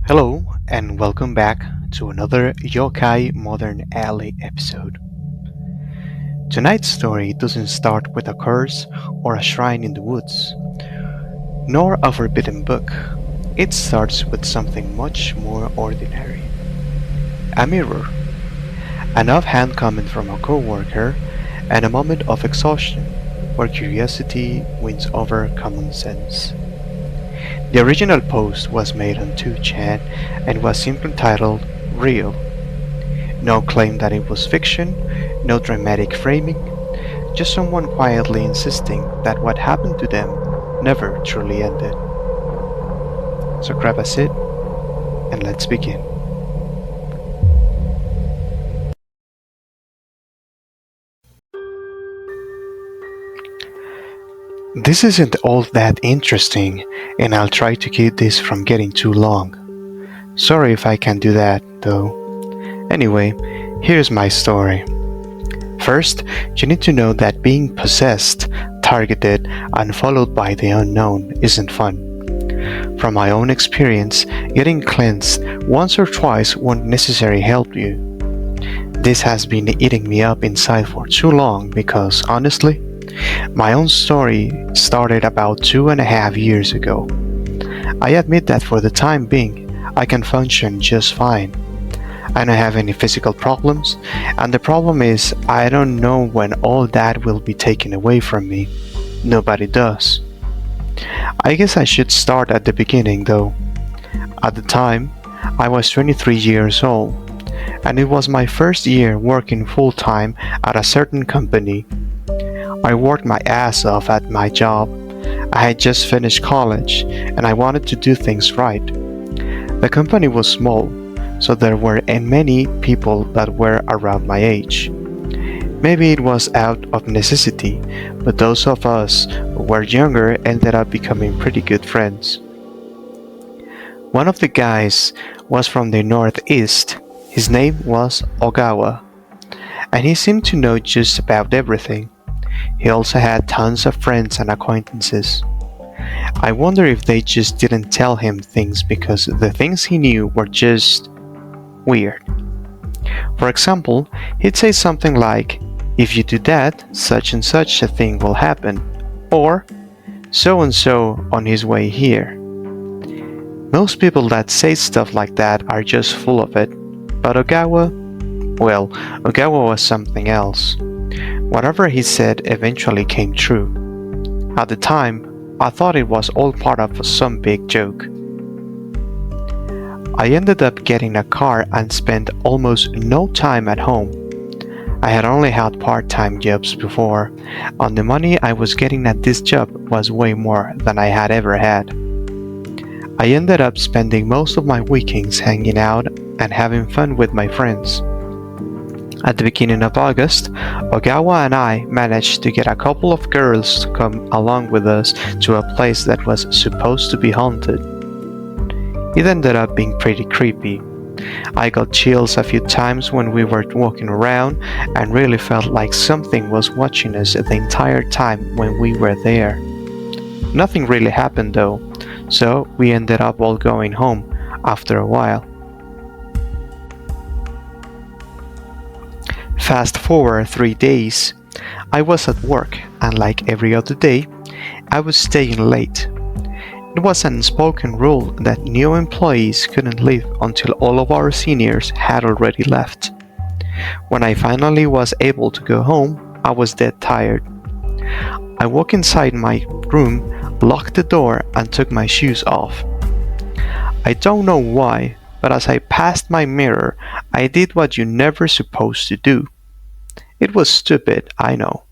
Hello, and welcome back to another Yokai Modern Alley episode. Tonight's story doesn't start with a curse or a shrine in the woods, nor a forbidden book. It starts with something much more ordinary. A mirror, an offhand comment from a coworker, and a moment of exhaustion where curiosity wins over common sense. The original post was made on 2chan and was simply titled Real. No claim that it was fiction, no dramatic framing, just someone quietly insisting that what happened to them never truly ended. So grab a seat and let's begin. This isn't all that interesting, and I'll try to keep this from getting too long. Sorry if I can't do that, though. Anyway, here's my story. First, you need to know that being possessed, targeted, and followed by the unknown isn't fun. From my own experience, getting cleansed once or twice won't necessarily help you. This has been eating me up inside for too long because, honestly, my own story started about 2.5 years ago. I admit that for the time being, I can function just fine. I don't have any physical problems, and the problem is I don't know when all that will be taken away from me. Nobody does. I guess I should start at the beginning though. At the time, I was 23 years old, and it was my first year working full-time at a certain company. I worked my ass off at my job. I had just finished college and I wanted to do things right. The company was small, so there weren't many people that were around my age. Maybe it was out of necessity, but those of us who were younger ended up becoming pretty good friends. One of the guys was from the Northeast. His name was Ogawa, and he seemed to know just about everything. He also had tons of friends and acquaintances. I wonder if they just didn't tell him things because the things he knew were just weird. For example, he'd say something like, "If you do that, such and such a thing will happen," or "so and so on his way here." Most people that say stuff like that are just full of it, but Ogawa was something else. Whatever he said eventually came true. At the time, I thought it was all part of some big joke. I ended up getting a car and spent almost no time at home. I had only had part-time jobs before, and the money I was getting at this job was way more than I had ever had. I ended up spending most of my weekends hanging out and having fun with my friends. At the beginning of August, Ogawa and I managed to get a couple of girls to come along with us to a place that was supposed to be haunted. It ended up being pretty creepy. I got chills a few times when we were walking around and really felt like something was watching us the entire time when we were there. Nothing really happened though, so we ended up all going home after a while. Fast forward 3 days, I was at work and like every other day, I was staying late. It was an unspoken rule that new employees couldn't leave until all of our seniors had already left. When I finally was able to go home, I was dead tired. I walked inside my room, locked the door, and took my shoes off. I don't know why, but as I passed my mirror, I did what you're never supposed to do. It was stupid, I know,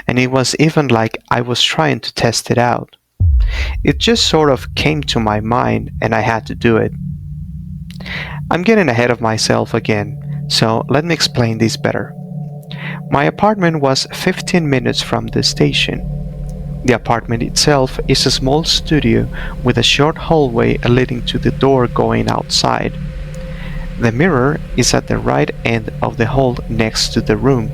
and it was even like I was trying to test it out. It just sort of came to my mind and I had to do it. I'm getting ahead of myself again, so let me explain this better. My apartment was 15 minutes from the station. The apartment itself is a small studio with a short hallway leading to the door going outside. The mirror is at the right end of the hall next to the room.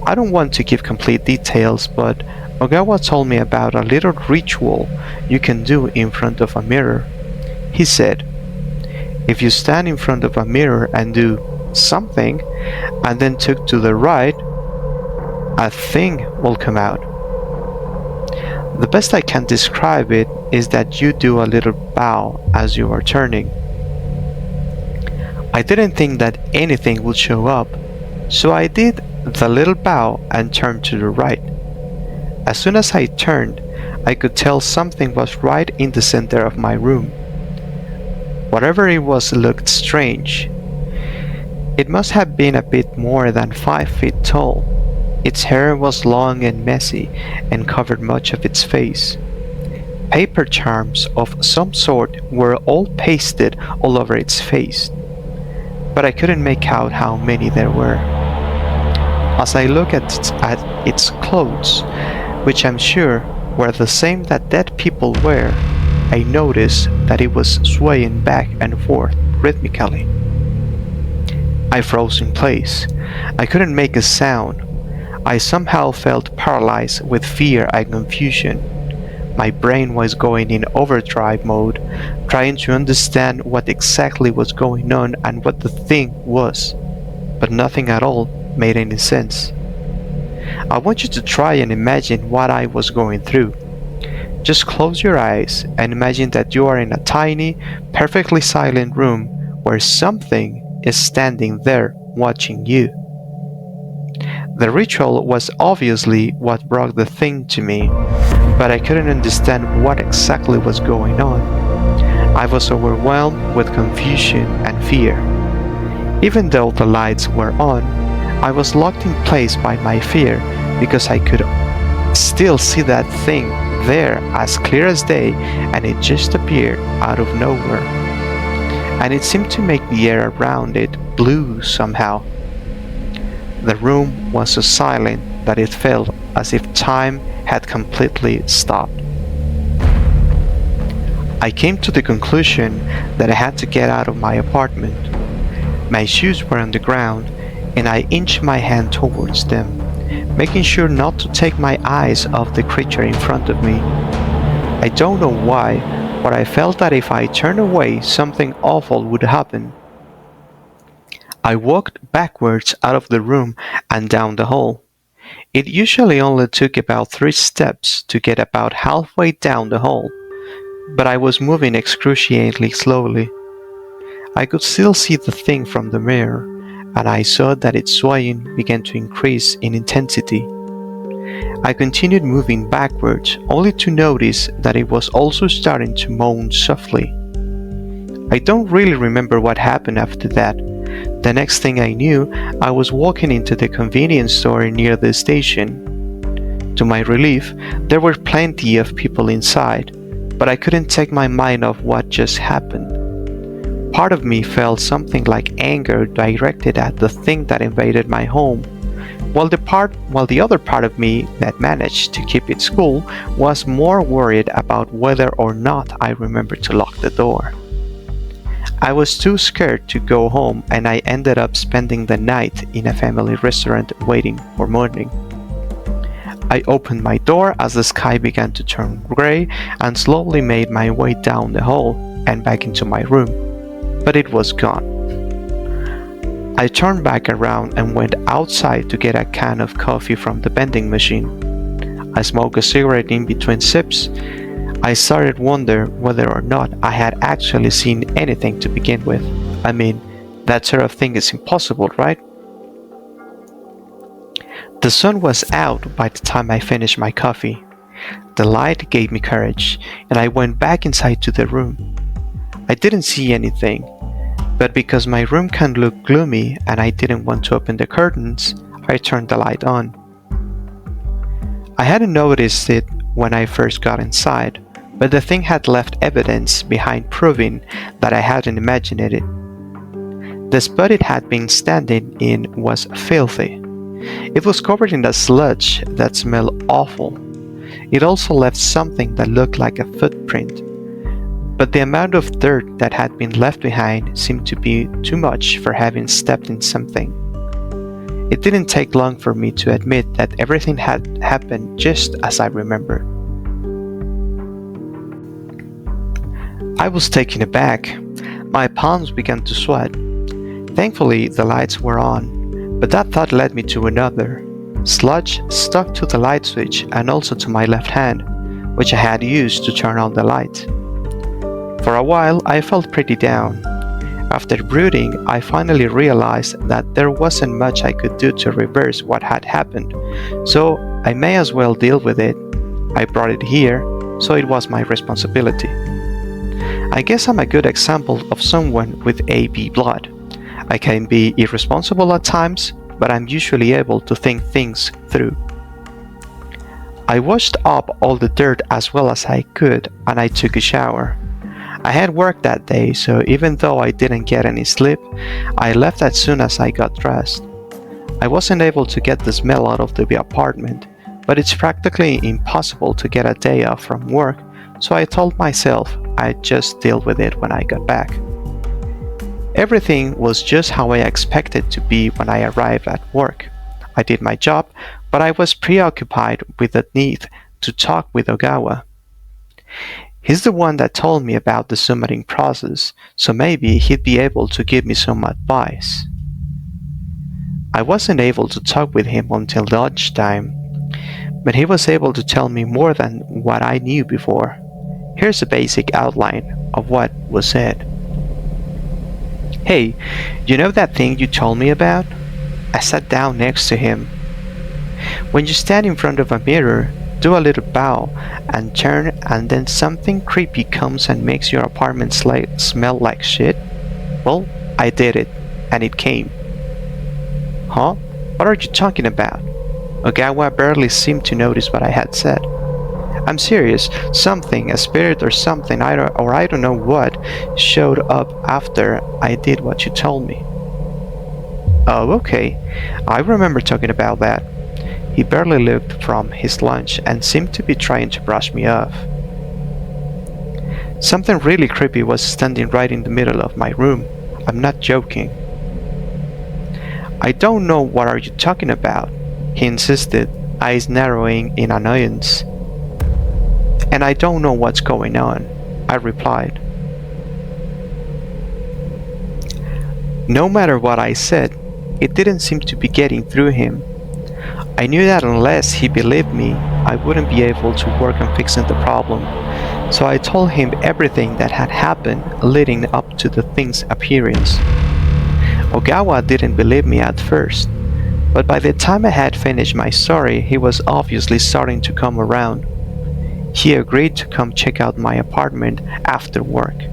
I don't want to give complete details, but Ogawa told me about a little ritual you can do in front of a mirror. He said, if you stand in front of a mirror and do something, and then look to the right, a thing will come out. The best I can describe it is that you do a little bow as you are turning. I didn't think that anything would show up, so I did the little bow and turned to the right. As soon as I turned, I could tell something was right in the center of my room. Whatever it was looked strange. It must have been a bit more than 5 feet tall. Its hair was long and messy and covered much of its face. Paper charms of some sort were all pasted all over its face, but I couldn't make out how many there were. As I looked at its clothes, which I'm sure were the same that dead people wear, I noticed that it was swaying back and forth rhythmically. I froze in place. I couldn't make a sound. I somehow felt paralyzed with fear and confusion. My brain was going in overdrive mode, trying to understand what exactly was going on and what the thing was, but nothing at all made any sense. I want you to try and imagine what I was going through. Just close your eyes and imagine that you are in a tiny, perfectly silent room where something is standing there watching you. The ritual was obviously what brought the thing to me, but I couldn't understand what exactly was going on. I was overwhelmed with confusion and fear. Even though the lights were on, I was locked in place by my fear because I could still see that thing there as clear as day, and it just appeared out of nowhere. And it seemed to make the air around it blue somehow. The room was so silent that it felt as if time had completely stopped. I came to the conclusion that I had to get out of my apartment. My shoes were on the ground, and I inched my hand towards them, making sure not to take my eyes off the creature in front of me. I don't know why, but I felt that if I turned away, something awful would happen. I walked backwards out of the room and down the hall. It usually only took about 3 steps to get about halfway down the hall, but I was moving excruciatingly slowly. I could still see the thing from the mirror, and I saw that its swaying began to increase in intensity. I continued moving backwards, only to notice that it was also starting to moan softly. I don't really remember what happened after that. The next thing I knew, I was walking into the convenience store near the station. To my relief, there were plenty of people inside, but I couldn't take my mind off what just happened. Part of me felt something like anger directed at the thing that invaded my home, while the other part of me that managed to keep it cool was more worried about whether or not I remembered to lock the door. I was too scared to go home, and I ended up spending the night in a family restaurant waiting for morning. I opened my door as the sky began to turn gray and slowly made my way down the hall and back into my room, but it was gone. I turned back around and went outside to get a can of coffee from the vending machine. I smoked a cigarette in between sips. I started wondering whether or not I had actually seen anything to begin with. I mean, that sort of thing is impossible, right? The sun was out by the time I finished my coffee. The light gave me courage, and I went back inside to the room. I didn't see anything, but because my room can look gloomy and I didn't want to open the curtains, I turned the light on. I hadn't noticed it when I first got inside, but the thing had left evidence behind proving that I hadn't imagined it. The spot it had been standing in was filthy. It was covered in a sludge that smelled awful. It also left something that looked like a footprint, but the amount of dirt that had been left behind seemed to be too much for having stepped in something. It didn't take long for me to admit that everything had happened just as I remembered. I was taken aback. My palms began to sweat. Thankfully, the lights were on, but that thought led me to another. Sludge stuck to the light switch and also to my left hand, which I had used to turn on the light. For a while, I felt pretty down. After brooding, I finally realized that there wasn't much I could do to reverse what had happened, so I may as well deal with it. I brought it here, so it was my responsibility. I guess I'm a good example of someone with AB blood. I can be irresponsible at times, but I'm usually able to think things through. I washed up all the dirt as well as I could, and I took a shower. I had work that day, so even though I didn't get any sleep, I left as soon as I got dressed. I wasn't able to get the smell out of the apartment, but it's practically impossible to get a day off from work, so I told myself I'd just deal with it when I got back. Everything was just how I expected to be when I arrived at work. I did my job, but I was preoccupied with the need to talk with Ogawa. He's the one that told me about the summoning process, so maybe he'd be able to give me some advice. I wasn't able to talk with him until lunchtime, but he was able to tell me more than what I knew before. Here's a basic outline of what was said. "Hey, you know that thing you told me about?" I sat down next to him. "When you stand in front of a mirror, do a little bow and turn, and then something creepy comes and makes your apartment smell like shit? Well, I did it, and it came." "Huh? What are you talking about?" Ogawa barely seemed to notice what I had said. "I'm serious. Something, a spirit or something, I don't know what, showed up after I did what you told me." "Oh, okay. I remember talking about that." He barely looked from his lunch and seemed to be trying to brush me off. "Something really creepy was standing right in the middle of my room. I'm not joking." "I don't know what are you talking about," he insisted, eyes narrowing in annoyance. "And I don't know what's going on," I replied. No matter what I said, it didn't seem to be getting through him. I knew that unless he believed me, I wouldn't be able to work on fixing the problem, so I told him everything that had happened leading up to the thing's appearance. Ogawa didn't believe me at first, but by the time I had finished my story, he was obviously starting to come around. He agreed to come check out my apartment after work.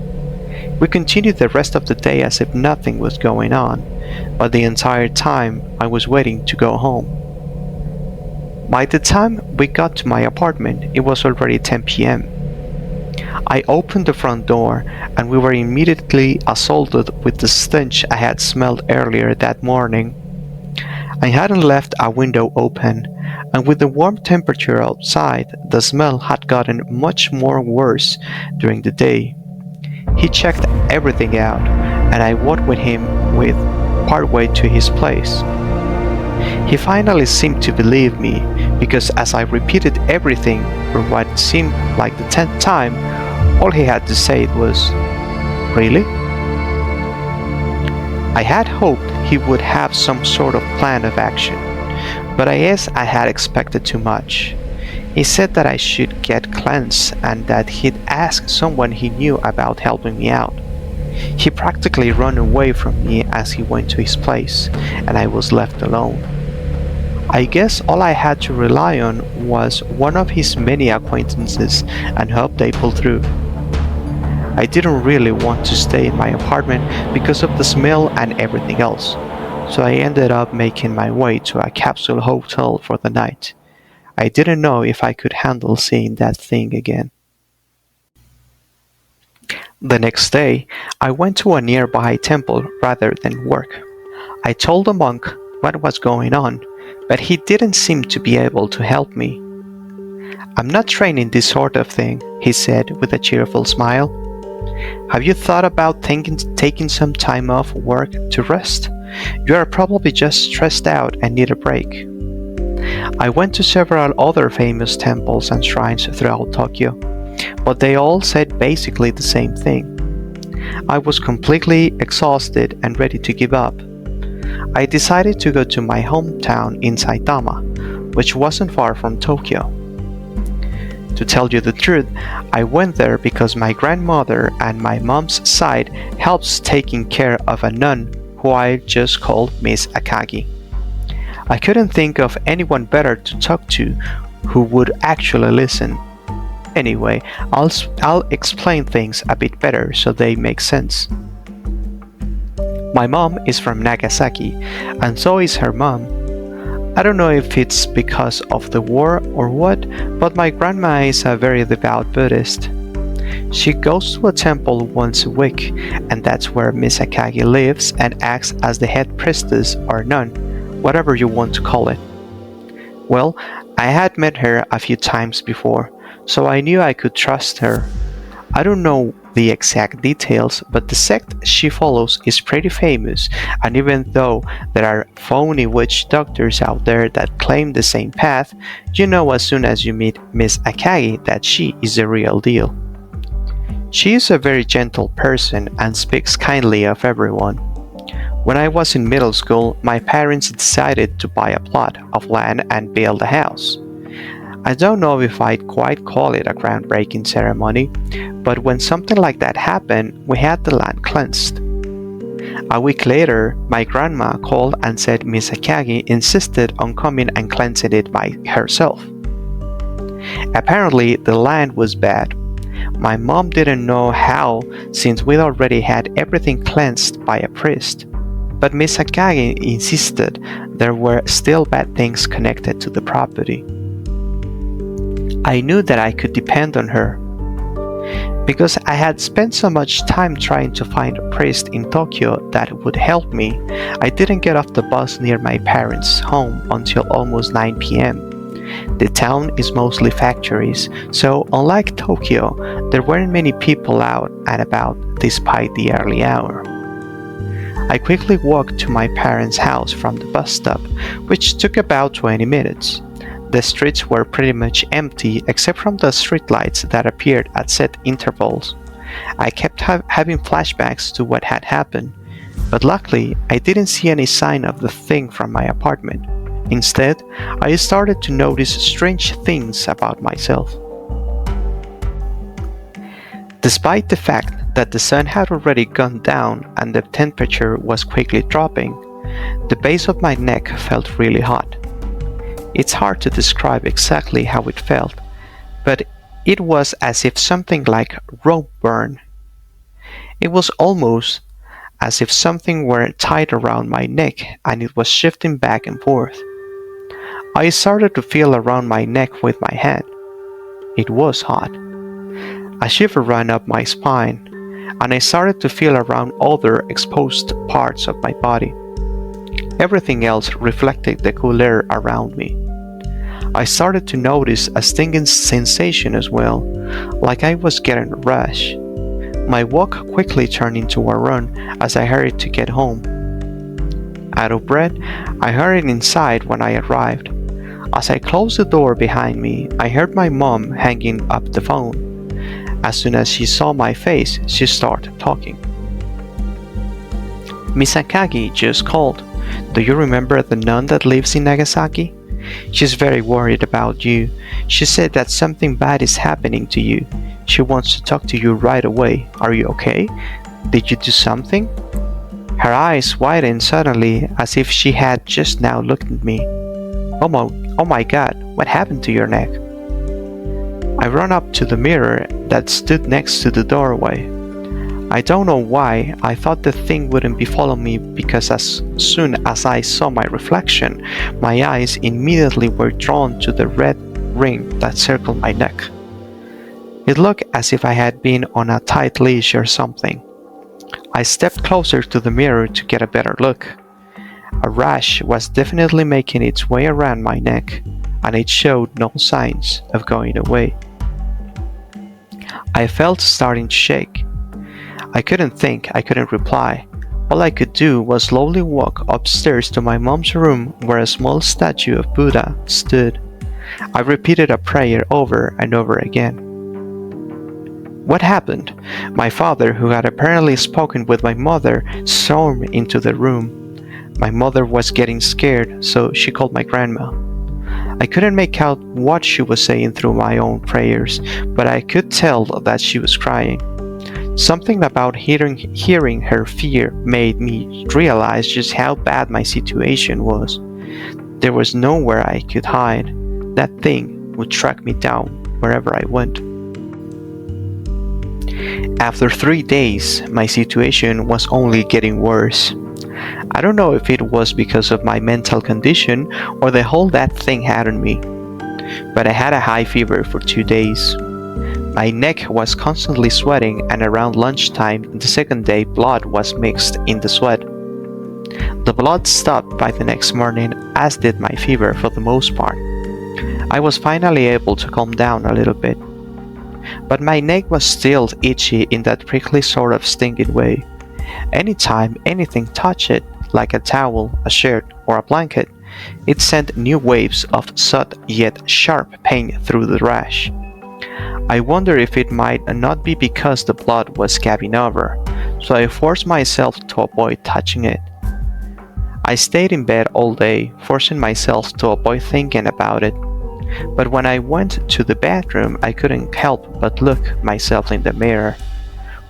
We continued the rest of the day as if nothing was going on, but the entire time I was waiting to go home. By the time we got to my apartment, it was already 10 p.m. I opened the front door, and we were immediately assaulted with the stench I had smelled earlier that morning. I hadn't left a window open, and with the warm temperature outside, the smell had gotten much more worse during the day. He checked everything out, and I walked with him partway to his place. He finally seemed to believe me, because as I repeated everything for what seemed like the 10th time, all he had to say was, "Really?" I had hoped he would have some sort of plan of action, but I guess I had expected too much. He said that I should get cleansed and that he'd ask someone he knew about helping me out. He practically ran away from me as he went to his place, and I was left alone. I guess all I had to rely on was one of his many acquaintances and hope they pulled through. I didn't really want to stay in my apartment because of the smell and everything else, so I ended up making my way to a capsule hotel for the night. I didn't know if I could handle seeing that thing again. The next day, I went to a nearby temple rather than work. I told the monk what was going on, but he didn't seem to be able to help me. "I'm not trained in this sort of thing," he said with a cheerful smile. "Have you thought about taking some time off work to rest? You are probably just stressed out and need a break. I went to several other famous temples and shrines throughout Tokyo, but they all said basically the same thing. I was completely exhausted and ready to give up. I decided to go to my hometown in Saitama, which wasn't far from Tokyo. To tell you the truth, I went there because my grandmother and my mom's side helps taking care of a nun who I just called Miss Akagi. I couldn't think of anyone better to talk to who would actually listen. Anyway, I'll explain things a bit better so they make sense. My mom is from Nagasaki, and so is her mom. I don't know if it's because of the war or what, but my grandma is a very devout Buddhist. She goes to a temple once a week, and that's where Miss Akagi lives and acts as the head priestess or nun, whatever you want to call it. Well, I had met her a few times before, so I knew I could trust her. I don't know the exact details, but the sect she follows is pretty famous, and even though there are phony witch doctors out there that claim the same path, you know as soon as you meet Miss Akagi that she is the real deal. She is a very gentle person and speaks kindly of everyone. When I was in middle school, my parents decided to buy a plot of land and build a house. I don't know if I'd quite call it a groundbreaking ceremony, but when something like that happened, we had the land cleansed. A week later, my grandma called and said Miss Akagi insisted on coming and cleansing it by herself. Apparently, the land was bad. My mom didn't know how since we'd already had everything cleansed by a priest. But Miss Akagi insisted there were still bad things connected to the property. I knew that I could depend on her. Because I had spent so much time trying to find a priest in Tokyo that would help me, I didn't get off the bus near my parents' home until almost 9 p.m. The town is mostly factories, so unlike Tokyo, there weren't many people out and about despite the early hour. I quickly walked to my parents' house from the bus stop, which took about 20 minutes. The streets were pretty much empty except from the streetlights that appeared at set intervals. I kept having flashbacks to what had happened, but luckily I didn't see any sign of the thing from my apartment. Instead, I started to notice strange things about myself. Despite the fact that the sun had already gone down and the temperature was quickly dropping, the base of my neck felt really hot. It's hard to describe exactly how it felt, but it was as if something like rope burn. It was almost as if something were tied around my neck and it was shifting back and forth. I started to feel around my neck with my hand. It was hot. A shiver ran up my spine, and I started to feel around other exposed parts of my body. Everything else reflected the cool air around me. I started to notice a stinging sensation as well, like I was getting a rush. My walk quickly turned into a run as I hurried to get home. Out of breath, I hurried inside when I arrived. As I closed the door behind me, I heard my mom hanging up the phone. As soon as she saw my face, she started talking. Miss Akagi just called. Do you remember the nun that lives in Nagasaki? She's very worried about you. She said that something bad is happening to you. She wants to talk to you right away. Are you okay? Did you do something? Her eyes widened suddenly as if she had just now looked at me. Oh my God, what happened to your neck? I ran up to the mirror that stood next to the doorway. I don't know why I thought the thing wouldn't be following me because as soon as I saw my reflection, my eyes immediately were drawn to the red ring that circled my neck. It looked as if I had been on a tight leash or something. I stepped closer to the mirror to get a better look. A rash was definitely making its way around my neck, and it showed no signs of going away. I felt starting to shake. I couldn't think, I couldn't reply. All I could do was slowly walk upstairs to my mom's room where a small statue of Buddha stood. I repeated a prayer over and over again. What happened? My father, who had apparently spoken with my mother, stormed into the room. My mother was getting scared, so she called my grandma. I couldn't make out what she was saying through my own prayers, but I could tell that she was crying. Something about hearing her fear made me realize just how bad my situation was. There was nowhere I could hide. That thing would track me down wherever I went. After 3 days, my situation was only getting worse. I don't know if it was because of my mental condition or the hold that thing had on me, but I had a high fever for 2 days. My neck was constantly sweating, and around lunchtime the second day blood was mixed in the sweat. The blood stopped by the next morning, as did my fever for the most part. I was finally able to calm down a little bit. But my neck was still itchy in that prickly sort of stinging way. Anytime anything touched it, like a towel, a shirt, or a blanket, it sent new waves of soft yet sharp pain through the rash. I wonder if it might not be because the blood was scabbing over, so I forced myself to avoid touching it. I stayed in bed all day, forcing myself to avoid thinking about it. But when I went to the bathroom, I couldn't help but look myself in the mirror.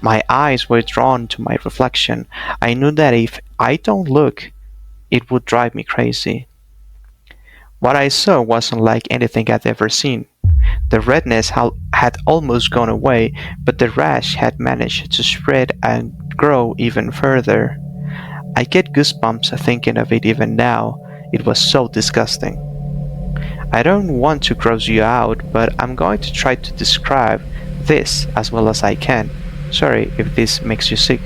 My eyes were drawn to my reflection. I knew that if I don't look, it would drive me crazy. What I saw wasn't like anything I'd ever seen. The redness had almost gone away, but the rash had managed to spread and grow even further. I get goosebumps thinking of it even now. It was so disgusting. I don't want to gross you out, but I'm going to try to describe this as well as I can. Sorry if this makes you sick.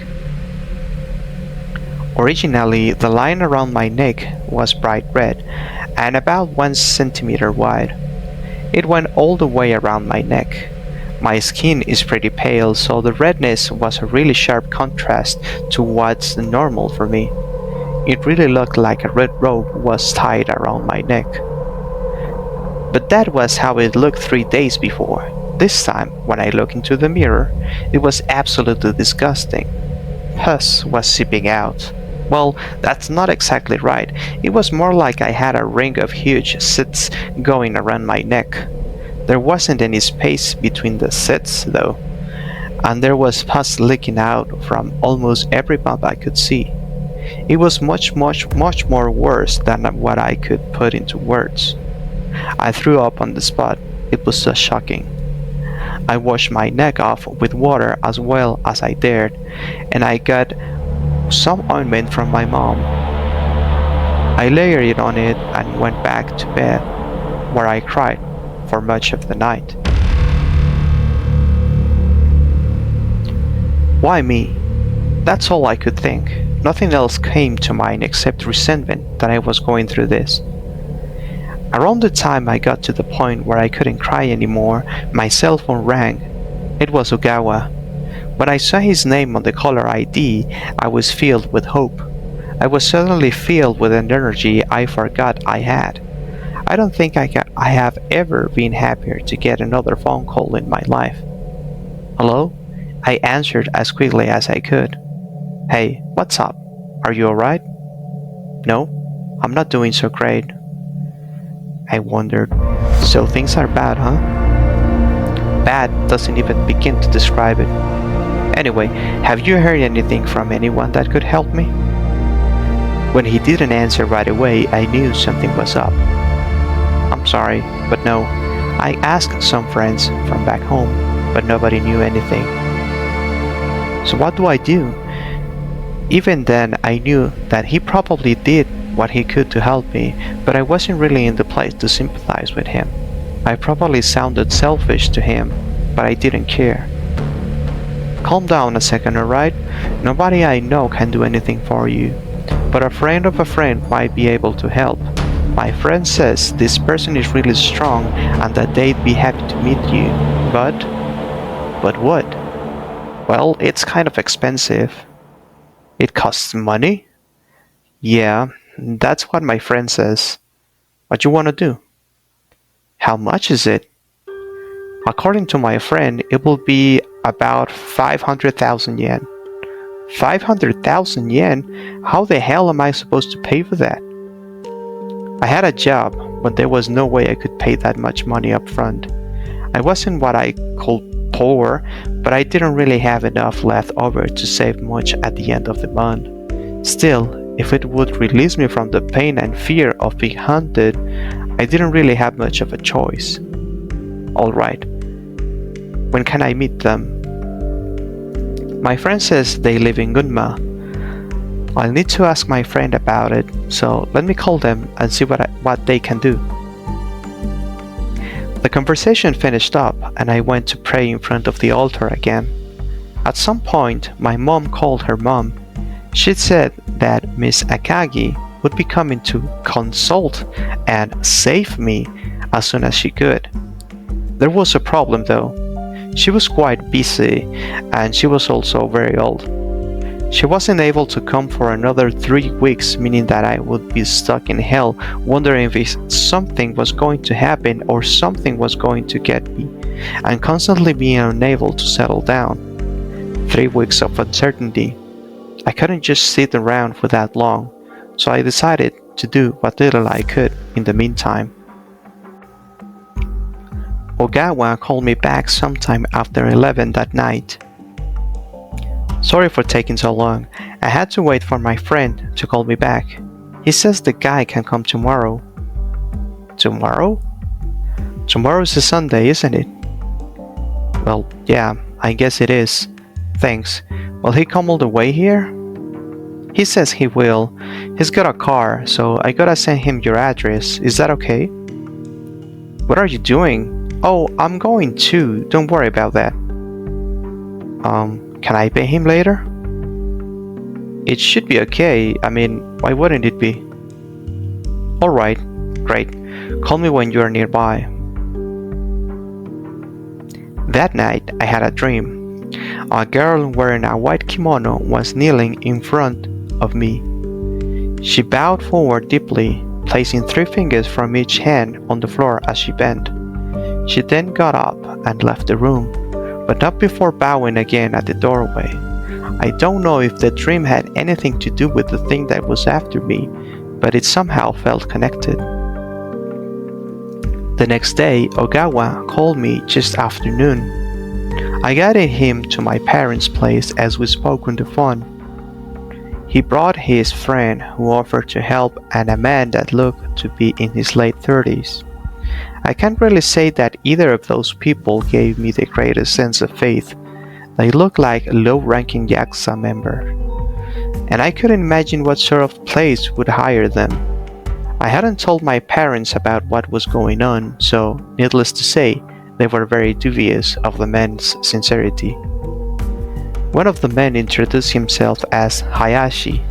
Originally, the line around my neck was bright red and about 1 centimeter wide. It went all the way around my neck. My skin is pretty pale, so the redness was a really sharp contrast to what's normal for me. It really looked like a red rope was tied around my neck. But that was how it looked 3 days before. This time, when I looked into the mirror, it was absolutely disgusting. Pus was seeping out. Well, that's not exactly right. It was more like I had a ring of huge slits going around my neck. There wasn't any space between the slits, though, and there was pus leaking out from almost every bump I could see. It was much more worse than what I could put into words. I threw up on the spot. It was so shocking. I washed my neck off with water as well as I dared, and I got some ointment from my mom. I layered it on it and went back to bed, where I cried for much of the night. Why me? That's all I could think. Nothing else came to mind except resentment that I was going through this. Around the time I got to the point where I couldn't cry anymore, my cell phone rang. It was Ogawa. When I saw his name on the caller ID, I was filled with hope. I was suddenly filled with an energy I forgot I had. I don't think I have ever been happier to get another phone call in my life. Hello? I answered as quickly as I could. Hey, what's up? Are you alright? No, I'm not doing so great. I wondered, so things are bad, huh? Bad doesn't even begin to describe it. Anyway, have you heard anything from anyone that could help me? When he didn't answer right away, I knew something was up. I'm sorry, but no. I asked some friends from back home, but nobody knew anything. So what do I do? Even then, I knew that he probably did what he could to help me, but I wasn't really in the place to sympathize with him. I probably sounded selfish to him, but I didn't care. Calm down a second, alright? Nobody I know can do anything for you, but a friend of a friend might be able to help. My friend says this person is really strong and that they'd be happy to meet you, but what? Well, it's kind of expensive. It costs money? Yeah, that's what my friend says. What you wanna do? How much is it? According to my friend, it will be about 500,000 yen. 500,000 yen? How the hell am I supposed to pay for that? I had a job, but there was no way I could pay that much money up front. I wasn't what I call poor, but I didn't really have enough left over to save much at the end of the month. Still, if it would release me from the pain and fear of being hunted, I didn't really have much of a choice. Alright, when can I meet them? My friend says they live in Gunma. I'll need to ask my friend about it, so let me call them and see what they can do. The conversation finished up and I went to pray in front of the altar again. At some point, my mom called her mom. She said that Miss Akagi would be coming to consult and save me as soon as she could. There was a problem though. She was quite busy and she was also very old. She wasn't able to come for another 3 weeks, meaning that I would be stuck in hell, wondering if something was going to happen or something was going to get me, and constantly being unable to settle down. 3 weeks of uncertainty. I couldn't just sit around for that long, so I decided to do what little I could in the meantime. Ogawa called me back sometime after 11 that night. Sorry for taking so long. I had to wait for my friend to call me back. He says the guy can come tomorrow. Tomorrow? Tomorrow's a Sunday, isn't it? Well, yeah, I guess it is. Thanks. Will he come all the way here? He says he will. He's got a car, so I gotta send him your address. Is that okay? What are you doing? Oh, I'm going too. Don't worry about that. Can I pay him later? It should be okay. I mean, why wouldn't it be? Alright, great. Call me when you're nearby. That night, I had a dream. A girl wearing a white kimono was kneeling in front of me. She bowed forward deeply, placing 3 fingers from each hand on the floor as she bent. She then got up and left the room, but not before bowing again at the doorway. I don't know if the dream had anything to do with the thing that was after me, but it somehow felt connected. The next day, Ogawa called me just after noon. I guided him to my parents' place as we spoke on the phone. He brought his friend who offered to help and a man that looked to be in his late 30s. I can't really say that either of those people gave me the greatest sense of faith. They looked like a low-ranking Yakuza member, and I couldn't imagine what sort of place would hire them. I hadn't told my parents about what was going on, so needless to say, they were very dubious of the man's sincerity. One of the men introduced himself as Hayashi.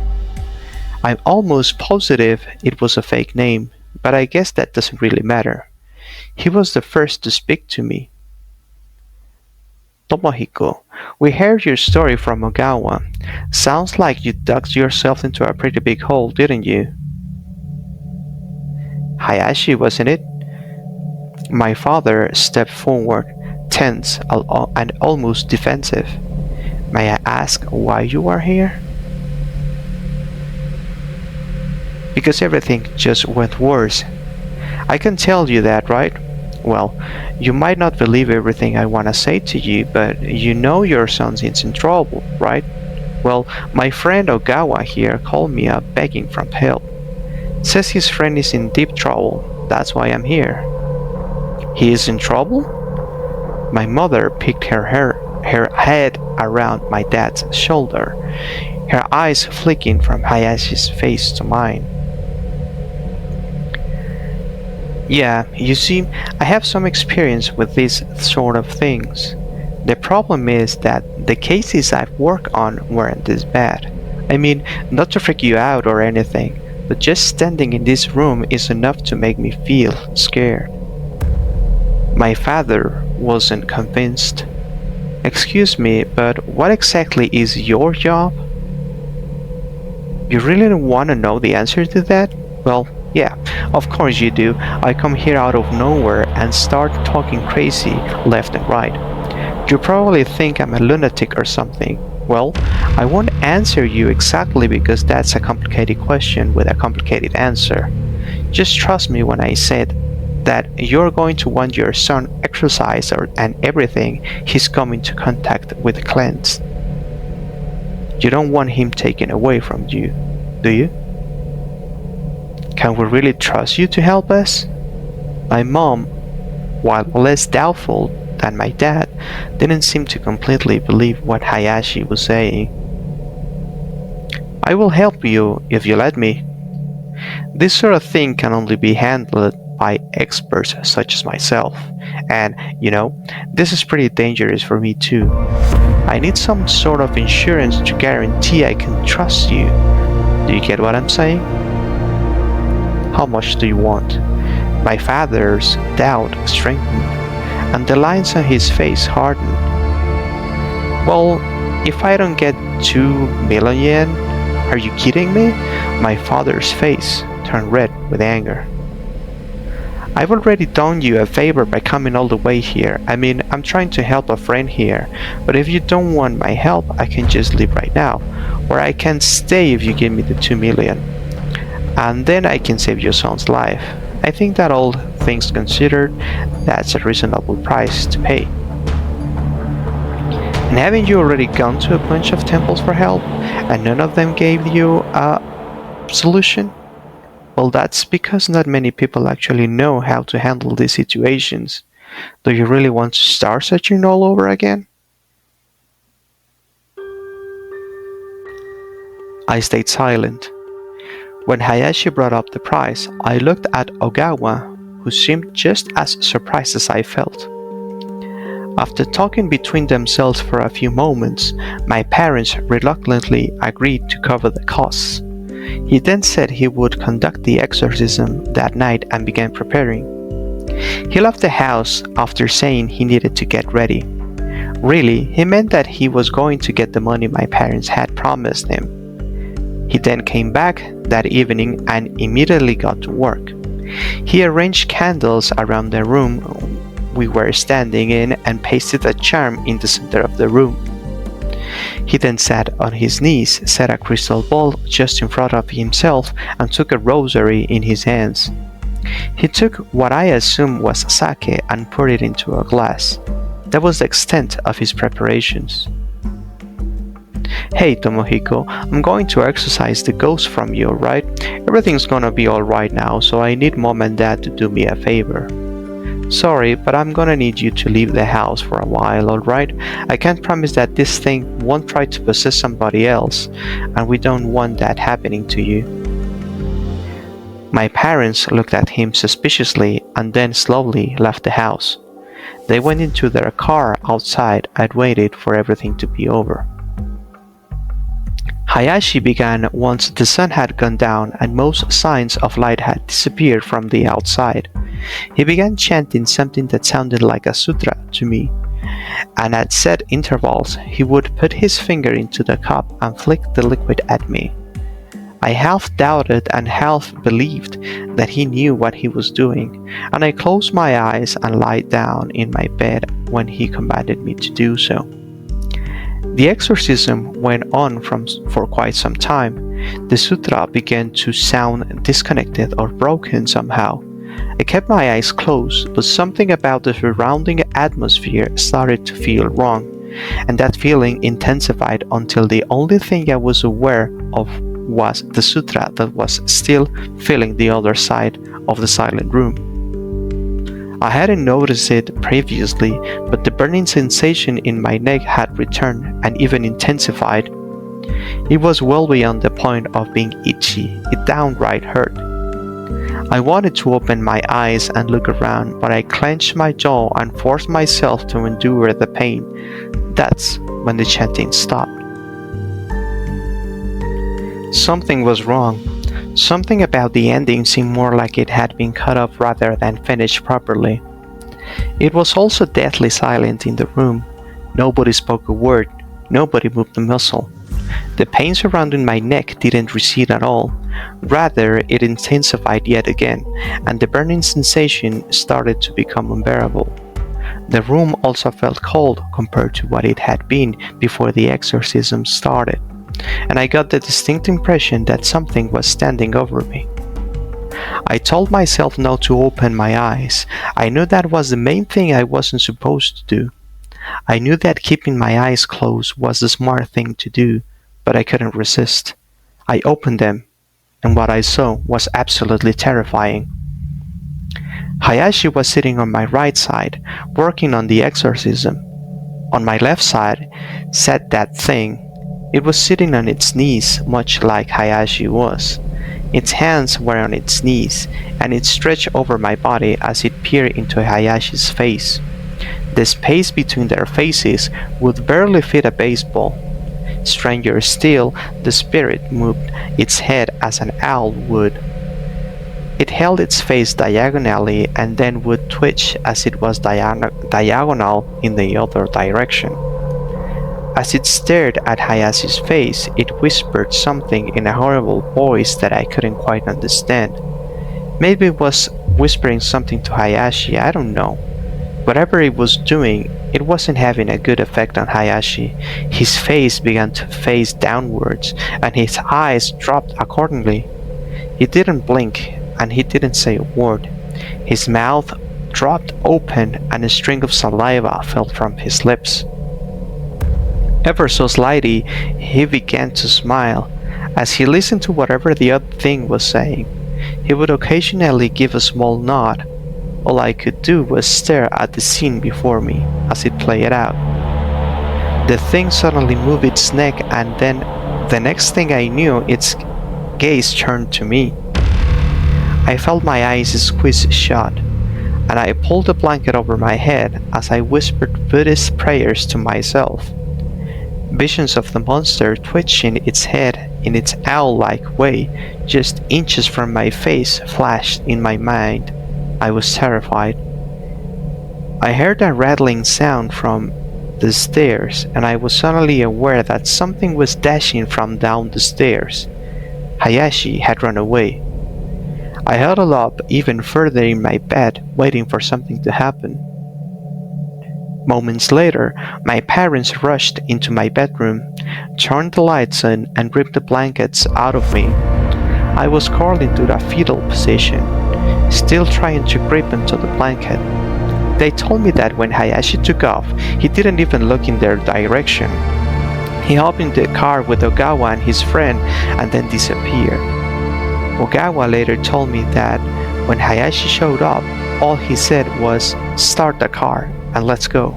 I'm almost positive it was a fake name, but I guess that doesn't really matter. He was the first to speak to me. Tomohiko, we heard your story from Ogawa. Sounds like you dug yourself into a pretty big hole, didn't you? Hayashi, wasn't it? My father stepped forward, tense and almost defensive. May I ask why you are here? Because everything just went worse. I can tell you that, right? Well, you might not believe everything I want to say to you, but you know your son is in trouble, right? Well, my friend Ogawa here called me up begging for help. Says his friend is in deep trouble. That's why I'm here. He is in trouble? My mother picked her head around my dad's shoulder, her eyes flicking from Hayashi's face to mine. Yeah, you see, I have some experience with these sort of things. The problem is that the cases I've worked on weren't this bad. I mean, not to freak you out or anything, but just standing in this room is enough to make me feel scared. My father wasn't convinced. Excuse me, but what exactly is your job? You really want to know the answer to that? Well, yeah, of course you do. I come here out of nowhere and start talking crazy left and right. You probably think I'm a lunatic or something. Well, I won't answer you exactly because that's a complicated question with a complicated answer. Just trust me when I said that you're going to want your son exorcised and everything he's come into contact with cleansed. You don't want him taken away from you, do you? Can we really trust you to help us? My mom, while less doubtful than my dad, didn't seem to completely believe what Hayashi was saying. I will help you if you let me. This sort of thing can only be handled by experts such as myself. And, this is pretty dangerous for me too. I need some sort of insurance to guarantee I can trust you. Do you get what I'm saying? How much do you want? My father's doubt strengthened, and the lines on his face hardened. Well, if I don't get 2 million yen, are you kidding me? My father's face turned red with anger. I've already done you a favor by coming all the way here. I mean, I'm trying to help a friend here, but if you don't want my help, I can just leave right now, or I can stay if you give me the 2 million. And then I can save your son's life. I think that all things considered, that's a reasonable price to pay. And haven't you already gone to a bunch of temples for help, and none of them gave you a solution? Well, that's because not many people actually know how to handle these situations. Do you really want to start searching all over again? I stayed silent. When Hayashi brought up the price, I looked at Ogawa, who seemed just as surprised as I felt. After talking between themselves for a few moments, my parents reluctantly agreed to cover the costs. He then said he would conduct the exorcism that night and began preparing. He left the house after saying he needed to get ready. Really, he meant that he was going to get the money my parents had promised him. He then came back that evening and immediately got to work. He arranged candles around the room we were standing in and pasted a charm in the center of the room. He then sat on his knees, set a crystal ball just in front of himself, and took a rosary in his hands. He took what I assumed was sake and poured it into a glass. That was the extent of his preparations. Hey Tomohiko, I'm going to exorcise the ghost from you, right? Everything's gonna be alright now, so I need mom and dad to do me a favor. Sorry, but I'm gonna need you to leave the house for a while, alright? I can't promise that this thing won't try to possess somebody else, and we don't want that happening to you. My parents looked at him suspiciously and then slowly left the house. They went into their car outside and waited for everything to be over. Hayashi began once the sun had gone down and most signs of light had disappeared from the outside. He began chanting something that sounded like a sutra to me, and at set intervals he would put his finger into the cup and flick the liquid at me. I half doubted and half believed that he knew what he was doing, and I closed my eyes and lay down in my bed when he commanded me to do so. The exorcism went on for quite some time. The sutra began to sound disconnected or broken somehow. I kept my eyes closed, but something about the surrounding atmosphere started to feel wrong, and that feeling intensified until the only thing I was aware of was the sutra that was still filling the other side of the silent room. I hadn't noticed it previously, but the burning sensation in my neck had returned and even intensified. It was well beyond the point of being itchy. It downright hurt. I wanted to open my eyes and look around, but I clenched my jaw and forced myself to endure the pain. That's when the chanting stopped. Something was wrong. Something about the ending seemed more like it had been cut off rather than finished properly. It was also deathly silent in the room. Nobody spoke a word. Nobody moved a muscle. The pain surrounding my neck didn't recede at all. Rather, it intensified yet again, and the burning sensation started to become unbearable. The room also felt cold compared to what it had been before the exorcism started, and I got the distinct impression that something was standing over me. I told myself not to open my eyes. I knew that was the main thing I wasn't supposed to do. I knew that keeping my eyes closed was the smart thing to do, but I couldn't resist. I opened them, and what I saw was absolutely terrifying. Hayashi was sitting on my right side, working on the exorcism. On my left side sat that thing. It was sitting on its knees, much like Hayashi was. Its hands were on its knees, and it stretched over my body as it peered into Hayashi's face. The space between their faces would barely fit a baseball. Stranger still, the spirit moved its head as an owl would. It held its face diagonally and then would twitch as it was diagonal in the other direction. As it stared at Hayashi's face, it whispered something in a horrible voice that I couldn't quite understand. Maybe it was whispering something to Hayashi, I don't know. Whatever it was doing, it wasn't having a good effect on Hayashi. His face began to face downwards, and his eyes dropped accordingly. He didn't blink, and he didn't say a word. His mouth dropped open, and a string of saliva fell from his lips. Ever so slightly, he began to smile. As he listened to whatever the other thing was saying, he would occasionally give a small nod. All I could do was stare at the scene before me as it played out. The thing suddenly moved its neck, and then the next thing I knew, its gaze turned to me. I felt my eyes squeeze shut, and I pulled the blanket over my head as I whispered Buddhist prayers to myself. Visions of the monster twitching its head in its owl-like way just inches from my face flashed in my mind. I was terrified. I heard a rattling sound from the stairs, and I was suddenly aware that something was dashing from down the stairs. Hayashi had run away. I huddled up even further in my bed, waiting for something to happen. Moments later, my parents rushed into my bedroom, turned the lights on, and ripped the blankets out of me. I was curled into a fetal position, still trying to grip onto the blanket. They told me that when Hayashi took off, he didn't even look in their direction. He hopped in the car with Ogawa and his friend and then disappeared. Ogawa later told me that when Hayashi showed up, all he said was, "Start the car and let's go,"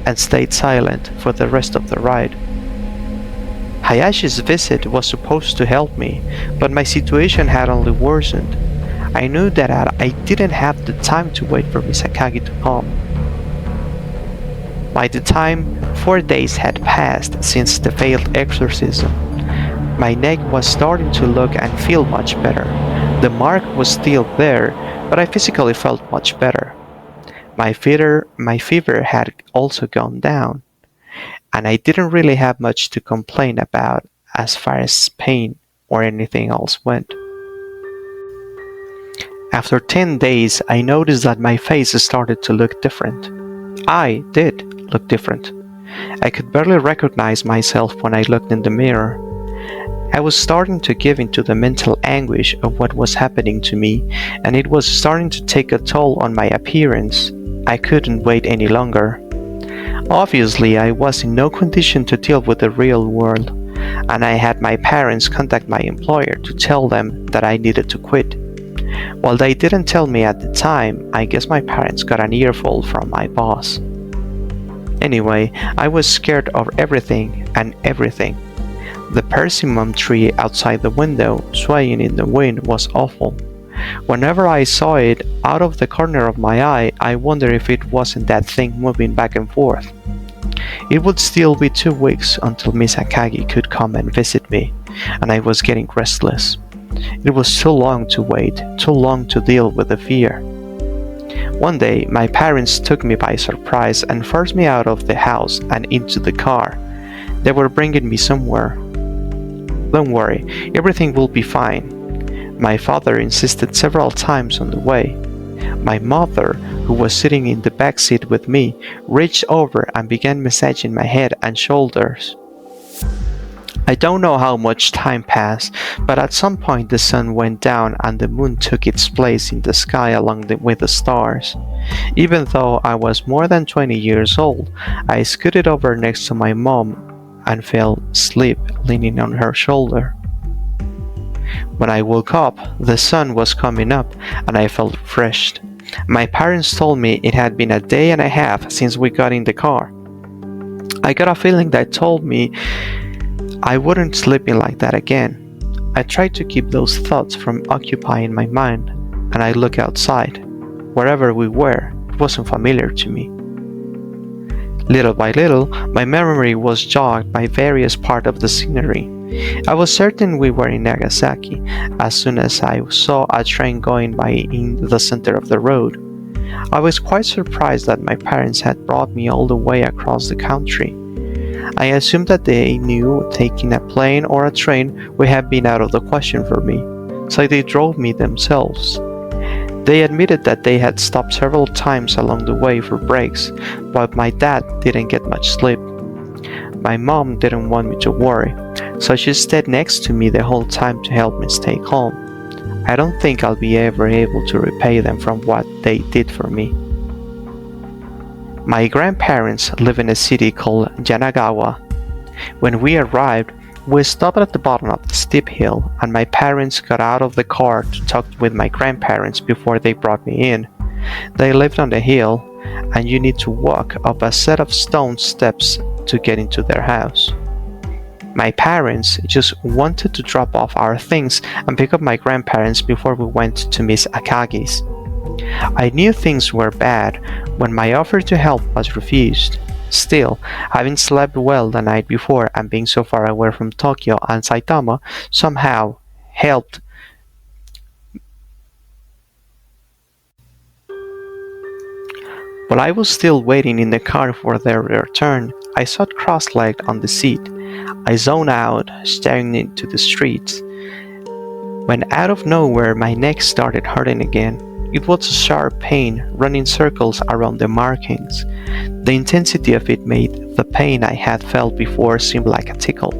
and stayed silent for the rest of the ride. Hayashi's visit was supposed to help me, but my situation had only worsened. I knew that I didn't have the time to wait for Misakagi to come. By the time 4 days had passed since the failed exorcism, my neck was starting to look and feel much better. The mark was still there, but I physically felt much better. My fever had also gone down, and I didn't really have much to complain about as far as pain or anything else went. After 10 days, I noticed that my face started to look different. I did look different. I could barely recognize myself when I looked in the mirror. I was starting to give into the mental anguish of what was happening to me, and it was starting to take a toll on my appearance. I couldn't wait any longer. Obviously, I was in no condition to deal with the real world, and I had my parents contact my employer to tell them that I needed to quit. While they didn't tell me at the time, I guess my parents got an earful from my boss. Anyway, I was scared of everything and everything. The persimmon tree outside the window, swaying in the wind, was awful. Whenever I saw it out of the corner of my eye, I wondered if it wasn't that thing moving back and forth. It would still be 2 weeks until Misakagi could come and visit me, and I was getting restless. It was too long to wait, too long to deal with the fear. One day, my parents took me by surprise and forced me out of the house and into the car. They were bringing me somewhere. Don't worry, everything will be fine. My father insisted several times on the way. My mother, who was sitting in the back seat with me, reached over and began massaging my head and shoulders. I don't know how much time passed, but at some point the sun went down and the moon took its place in the sky with the stars. Even though I was more than 20 years old, I scooted over next to my mom and fell asleep leaning on her shoulder. When I woke up, the sun was coming up and I felt refreshed. My parents told me it had been a day and a half since we got in the car. I got a feeling that told me I wouldn't sleep in like that again. I tried to keep those thoughts from occupying my mind, and I looked outside. Wherever we were, it wasn't familiar to me. Little by little, my memory was jogged by various parts of the scenery. I was certain we were in Nagasaki as soon as I saw a train going by in the center of the road. I was quite surprised that my parents had brought me all the way across the country. I assumed that they knew taking a plane or a train would have been out of the question for me, so they drove me themselves. They admitted that they had stopped several times along the way for breaks, but my dad didn't get much sleep. My mom didn't want me to worry, so she stayed next to me the whole time to help me stay calm. I don't think I'll be ever able to repay them from what they did for me. My grandparents live in a city called Yanagawa. When we arrived, we stopped at the bottom of the steep hill, and my parents got out of the car to talk with my grandparents before they brought me in. They lived on the hill, and you need to walk up a set of stone steps to get into their house. My parents just wanted to drop off our things and pick up my grandparents before we went to Miss Akagi's. I knew things were bad when my offer to help was refused. Still, having slept well the night before and being so far away from Tokyo and Saitama somehow helped. While I was still waiting in the car for their return, I sat cross-legged on the seat. I zoned out, staring into the streets. When out of nowhere my neck started hurting again. It was a sharp pain running circles around the markings. The intensity of it made the pain I had felt before seem like a tickle.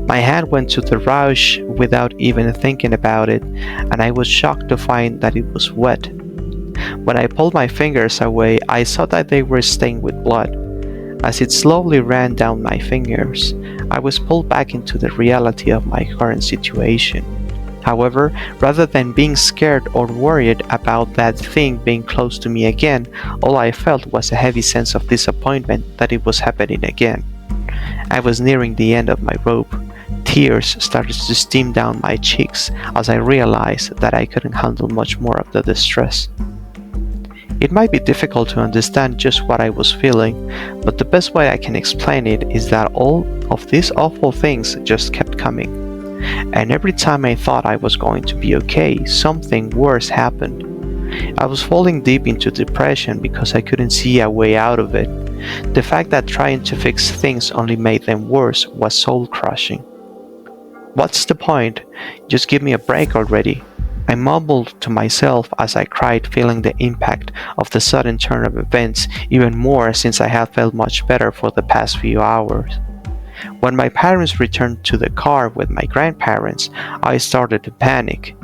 My hand went to the rush without even thinking about it, and I was shocked to find that it was wet. When I pulled my fingers away, I saw that they were stained with blood. As it slowly ran down my fingers, I was pulled back into the reality of my current situation. However, rather than being scared or worried about that thing being close to me again, all I felt was a heavy sense of disappointment that it was happening again. I was nearing the end of my rope. Tears started to stream down my cheeks as I realized that I couldn't handle much more of the distress. It might be difficult to understand just what I was feeling, but the best way I can explain it is that all of these awful things just kept coming. And every time I thought I was going to be okay, something worse happened. I was falling deep into depression because I couldn't see a way out of it. The fact that trying to fix things only made them worse was soul-crushing. What's the point? Just give me a break already. I mumbled to myself as I cried, feeling the impact of the sudden turn of events even more since I had felt much better for the past few hours. When my parents returned to the car with my grandparents, I started to panic.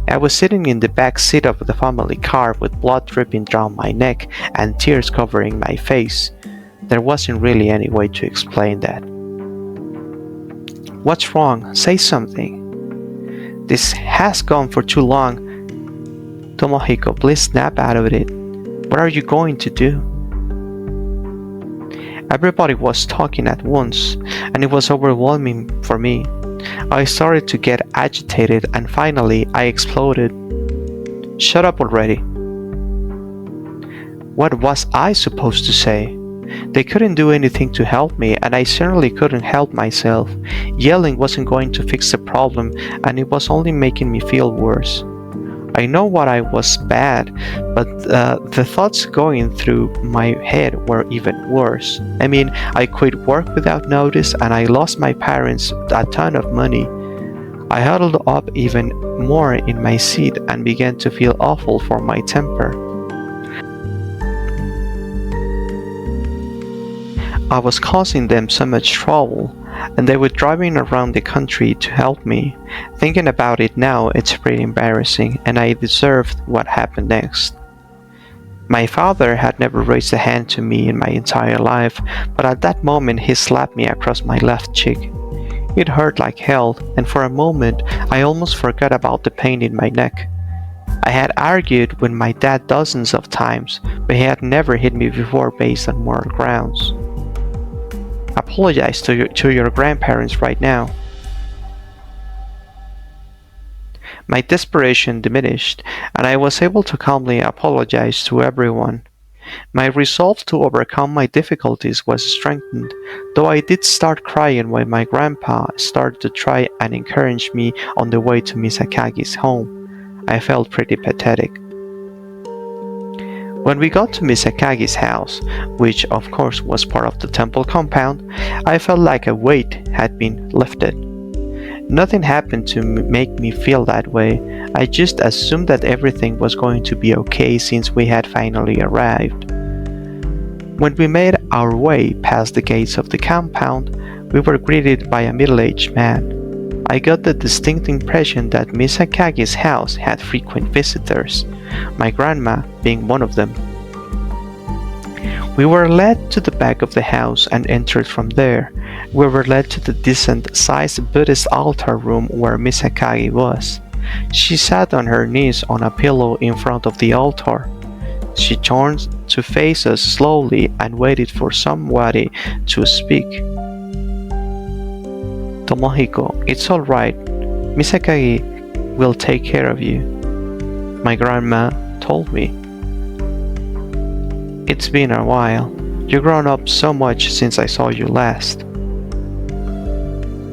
I was sitting in the back seat of the family car with blood dripping down my neck and tears covering my face. There wasn't really any way to explain that. What's wrong? Say something. This has gone for too long. Tomohiko, please snap out of it. What are you going to do? Everybody was talking at once, and it was overwhelming for me. I started to get agitated, and finally I exploded. Shut up already. What was I supposed to say? They couldn't do anything to help me, and I certainly couldn't help myself. Yelling wasn't going to fix the problem, and it was only making me feel worse. I know what I was bad, but the thoughts going through my head were even worse. I mean, I quit work without notice and I lost my parents a ton of money. I huddled up even more in my seat and began to feel awful for my temper. I was causing them so much trouble, and they were driving around the country to help me. Thinking about it now, it's pretty embarrassing, and I deserved what happened next. My father had never raised a hand to me in my entire life, but at that moment he slapped me across my left cheek. It hurt like hell, and for a moment I almost forgot about the pain in my neck. I had argued with my dad dozens of times, but he had never hit me before based on moral grounds. Apologize to your grandparents right now. My desperation diminished, and I was able to calmly apologize to everyone. My resolve to overcome my difficulties was strengthened, though I did start crying when my grandpa started to try and encourage me on the way to Misakagi's home. I felt pretty pathetic. When we got to Misakagi's house, which of course was part of the temple compound, I felt like a weight had been lifted. Nothing happened to make me feel that way. I just assumed that everything was going to be okay since we had finally arrived. When we made our way past the gates of the compound, we were greeted by a middle-aged man. I got the distinct impression that Misakagi's house had frequent visitors, my grandma being one of them. We were led to the back of the house and entered from there. We were led to the decent-sized Buddhist altar room where Misakagi was. She sat on her knees on a pillow in front of the altar. She turned to face us slowly and waited for somebody to speak. Tomohiko, it's all right. Misakagi will take care of you, my grandma told me. It's been a while. You've grown up so much since I saw you last.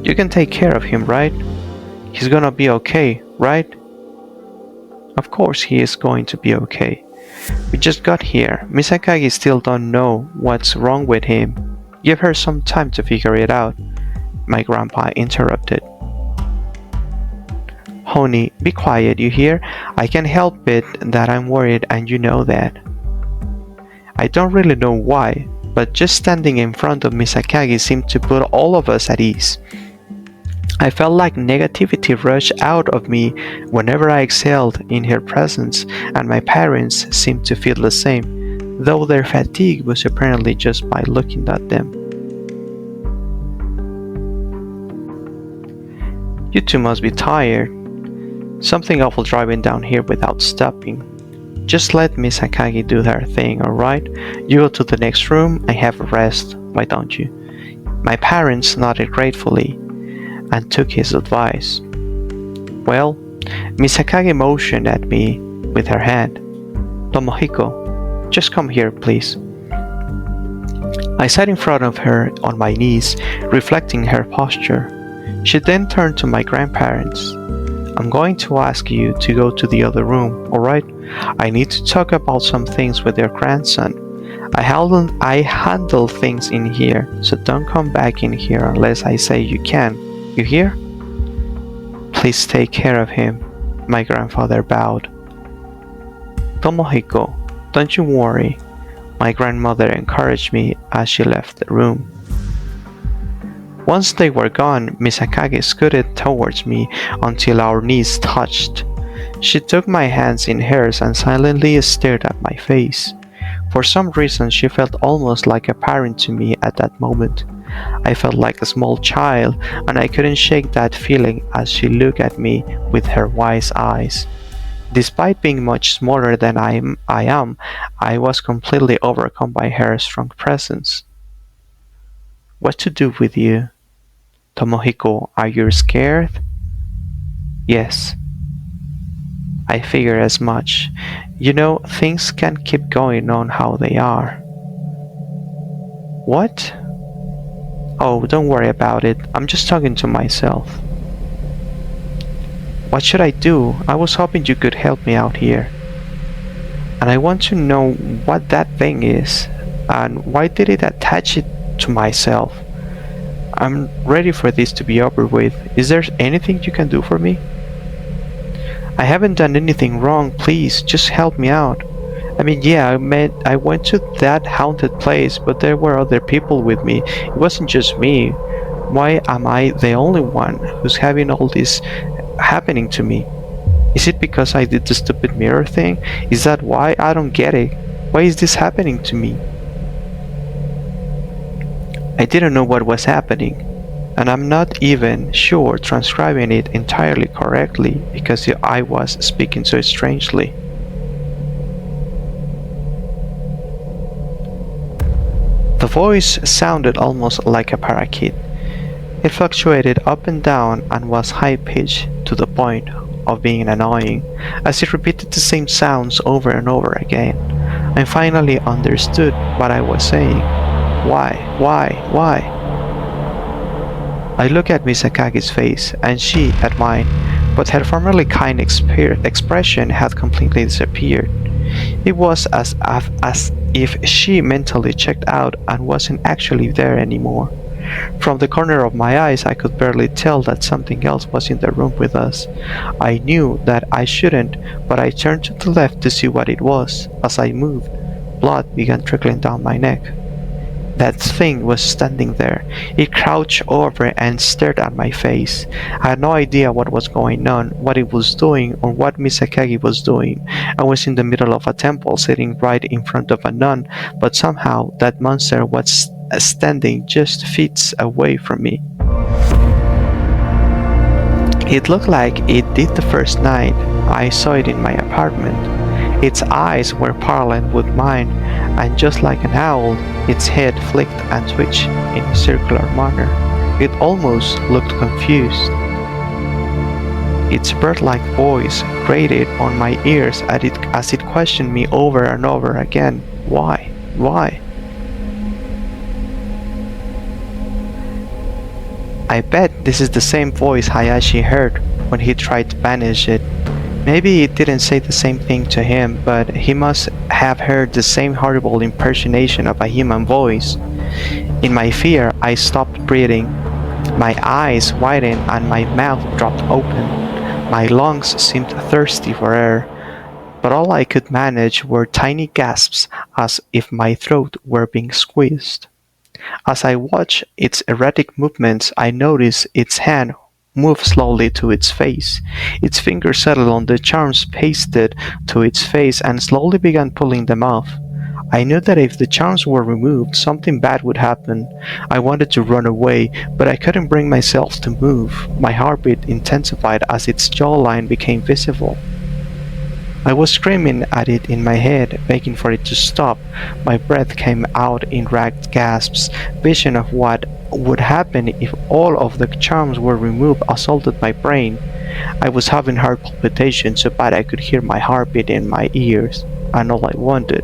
You can take care of him, right? He's gonna be okay, right? Of course he is going to be okay. We just got here. Misakagi still don't know what's wrong with him. Give her some time to figure it out, my grandpa interrupted. Honey, be quiet, you hear? I can't help it that I'm worried and you know that. I don't really know why, but just standing in front of Misakagi seemed to put all of us at ease. I felt like negativity rushed out of me whenever I exhaled in her presence, and my parents seemed to feel the same, though their fatigue was apparently just by looking at them. You two must be tired. Something awful driving down here without stopping. Just let Misakagi do her thing, alright? You go to the next room and have a rest, why don't you? My parents nodded gratefully and took his advice. Well, Misakagi motioned at me with her hand. Tomohiko, just come here, please. I sat in front of her on my knees, reflecting her posture. She then turned to my grandparents. I'm going to ask you to go to the other room, alright? I need to talk about some things with your grandson. I handle things in here, so don't come back in here unless I say you can. You hear? Please take care of him, my grandfather bowed. Tomohiko, don't you worry, my grandmother encouraged me as she left the room. Once they were gone, Misakagi scooted towards me until our knees touched. She took my hands in hers and silently stared at my face. For some reason, she felt almost like a parent to me at that moment. I felt like a small child, and I couldn't shake that feeling as she looked at me with her wise eyes. Despite being much smaller than I am, I was completely overcome by her strong presence. What to do with you? Tomohiko, are you scared? Yes. I figured as much. You know, things can't keep going on how they are. What? Oh, don't worry about it. I'm just talking to myself. What should I do? I was hoping you could help me out here. And I want to know what that thing is, and why did it attach it to myself? I'm ready for this to be over with. Is there anything you can do for me? I haven't done anything wrong, please, just help me out. I mean, yeah, I went to that haunted place, but there were other people with me. It wasn't just me. Why am I the only one who's having all this happening to me? Is it because I did the stupid mirror thing? Is that why? I don't get it. Why is this happening to me? I didn't know what was happening, and I'm not even sure transcribing it entirely correctly because I was speaking so strangely. The voice sounded almost like a parakeet. It fluctuated up and down and was high-pitched to the point of being annoying, as it repeated the same sounds over and over again. I finally understood what I was saying. Why? I looked at Miss Akagi's face, and she at mine, but her formerly kind expression had completely disappeared. It was as if she mentally checked out and wasn't actually there anymore. From the corner of my eyes, I could barely tell that something else was in the room with us. I knew that I shouldn't, but I turned to the left to see what it was. As I moved, blood began trickling down my neck. That thing was standing there. It crouched over and stared at my face. I had no idea what was going on, what it was doing, or what Miss Akagi was doing. I was in the middle of a temple, sitting right in front of a nun, but somehow that monster was standing just feet away from me. It looked like it did the first night I saw it in my apartment. Its eyes were parallel with mine, and just like an owl, its head flicked and twitched in a circular manner. It almost looked confused. Its bird-like voice grated on my ears as it questioned me over and over again. Why? Why? I bet this is the same voice Hayashi heard when he tried to banish it. Maybe it didn't say the same thing to him, but he must have heard the same horrible impersonation of a human voice. In my fear, I stopped breathing. My eyes widened and my mouth dropped open. My lungs seemed thirsty for air, but all I could manage were tiny gasps as if my throat were being squeezed. As I watched its erratic movements, I noticed its hand move slowly to its face. Its fingers settled on the charms pasted to its face and slowly began pulling them off. I knew that if the charms were removed, something bad would happen. I wanted to run away, but I couldn't bring myself to move. My heartbeat intensified as its jawline became visible. I was screaming at it in my head, begging for it to stop. My breath came out in ragged gasps. Vision of what would happen if all of the charms were removed assaulted my brain. I was having heart palpitations so bad I could hear my heartbeat in my ears, and all I wanted.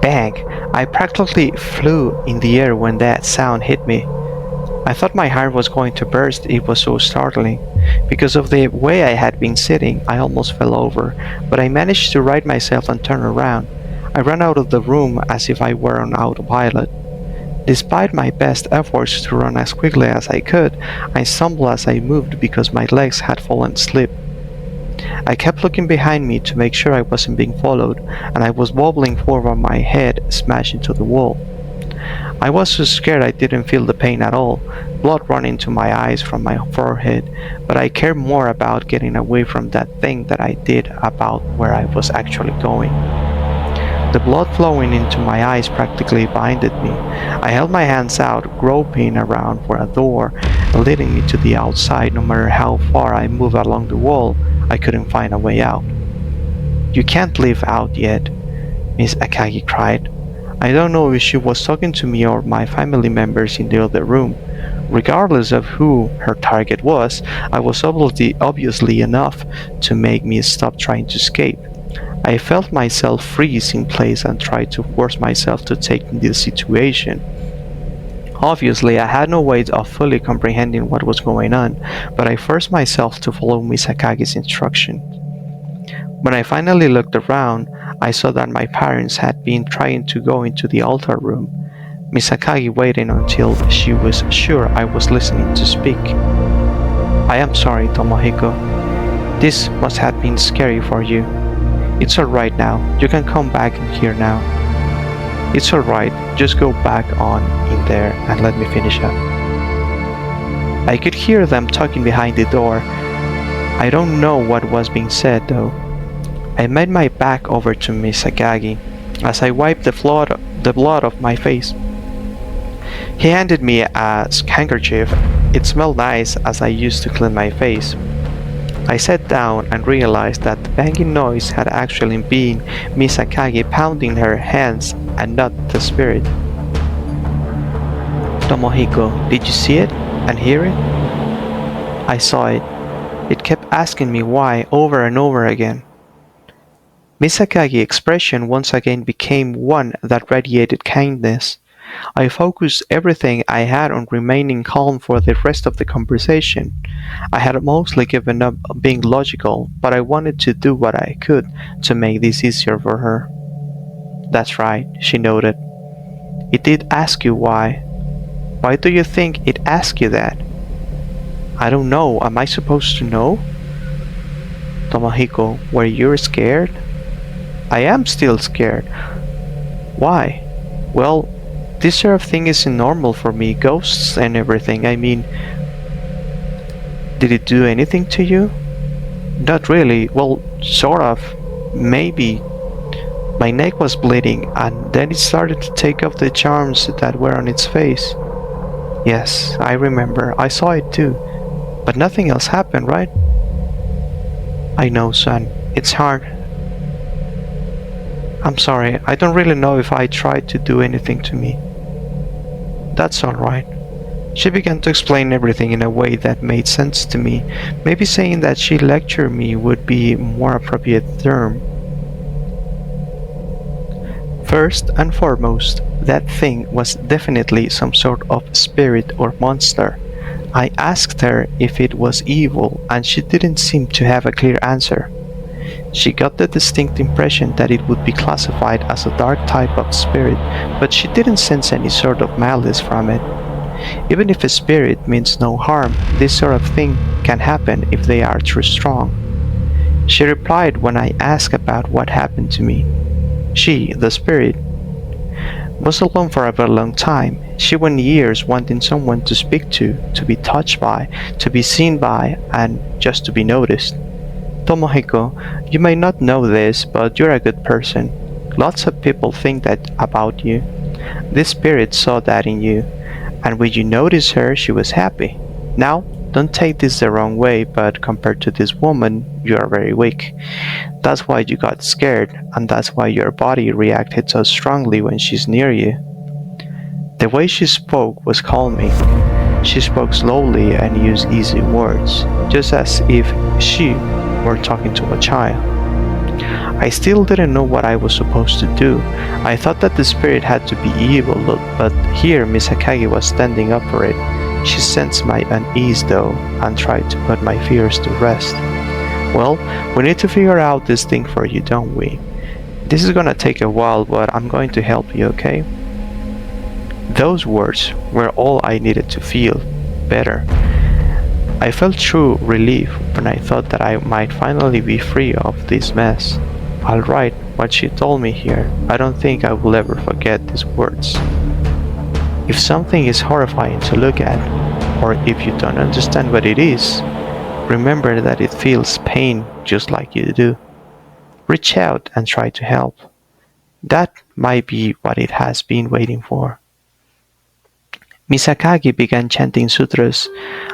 Bang! I practically flew in the air when that sound hit me. I thought my heart was going to burst, it was so startling. Because of the way I had been sitting, I almost fell over, but I managed to right myself and turn around. I ran out of the room as if I were on autopilot. Despite my best efforts to run as quickly as I could, I stumbled as I moved because my legs had fallen asleep. I kept looking behind me to make sure I wasn't being followed, and I was wobbling forward, my head smashed into the wall. I was so scared I didn't feel the pain at all, blood running to my eyes from my forehead, but I cared more about getting away from that thing than I did about where I was actually going. The blood flowing into my eyes practically blinded me. I held my hands out, groping around for a door leading me to the outside. No matter how far I moved along the wall, I couldn't find a way out. "You can't leave out yet," Miss Akagi cried. I don't know if she was talking to me or my family members in the other room. Regardless of who her target was, I was obviously enough to make me stop trying to escape. I felt myself freeze in place and tried to force myself to take in the situation. Obviously, I had no way of fully comprehending what was going on, but I forced myself to follow Misakagi's instructions. When I finally looked around, I saw that my parents had been trying to go into the altar room, Misakagi waiting until she was sure I was listening to speak. I am sorry, Tomohiko. This must have been scary for you. It's alright now. You can come back in here now. It's alright. Just go back on in there and let me finish up. I could hear them talking behind the door. I don't know what was being said though. I made my back over to Misakagi as I wiped the blood off my face. He handed me a handkerchief. It smelled nice as I used to clean my face. I sat down and realized that the banging noise had actually been Misakagi pounding her hands and not the spirit. Tomohiko, did you see it and hear it? I saw it. It kept asking me why over and over again. Misakagi's expression once again became one that radiated kindness. I focused everything I had on remaining calm for the rest of the conversation. I had mostly given up being logical, but I wanted to do what I could to make this easier for her. That's right, she noted. It did ask you why. Why do you think it asked you that? I don't know. Am I supposed to know? Tomohiko, were you scared? I am still scared. Why? Well, this sort of thing isn't normal for me, ghosts and everything. I mean, did it do anything to you? Not really. Well, sort of. Maybe. My neck was bleeding, and then it started to take off the charms that were on its face. Yes, I remember. I saw it too. But nothing else happened, right? I know, son. It's hard. I'm sorry. I don't really know if I tried to do anything to me. That's alright. She began to explain everything in a way that made sense to me. Maybe saying that she lectured me would be a more appropriate term. First and foremost, that thing was definitely some sort of spirit or monster. I asked her if it was evil, and she didn't seem to have a clear answer. She got the distinct impression that it would be classified as a dark type of spirit, but she didn't sense any sort of malice from it. Even if a spirit means no harm, this sort of thing can happen if they are too strong. She replied when I asked about what happened to me. She, the spirit, was alone for a very long time. She went years wanting someone to speak to be touched by, to be seen by, and just to be noticed. Tomohiko, you may not know this, but you're a good person. Lots of people think that about you. This spirit saw that in you, and when you noticed her, she was happy. Now, don't take this the wrong way, but compared to this woman, you are very weak. That's why you got scared, and that's why your body reacted so strongly when she's near you. The way she spoke was calming. She spoke slowly and used easy words, just as if she were talking to a child. I still didn't know what I was supposed to do. I thought that the spirit had to be evil, but here Misakagi was standing up for it. She sensed my unease though, and tried to put my fears to rest. Well, we need to figure out this thing for you, don't we? This is gonna take a while, but I'm going to help you, okay? Those words were all I needed to feel better. I felt true relief when I thought that I might finally be free of this mess. I'll write what she told me here. I don't think I will ever forget these words. If something is horrifying to look at, or if you don't understand what it is, remember that it feels pain just like you do. Reach out and try to help. That might be what it has been waiting for. Misakagi began chanting sutras.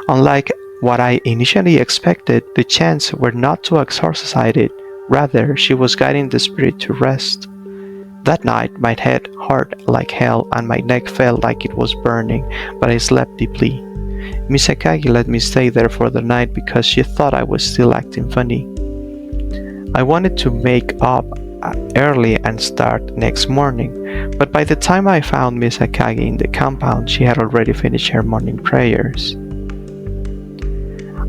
Unlike what I initially expected, the chants were not to exorcise it. Rather, she was guiding the spirit to rest. That night, my head hurt like hell and my neck felt like it was burning, but I slept deeply. Misakagi let me stay there for the night because she thought I was still acting funny. I wanted to make up early and start next morning, but by the time I found Miss Akagi in the compound, she had already finished her morning prayers.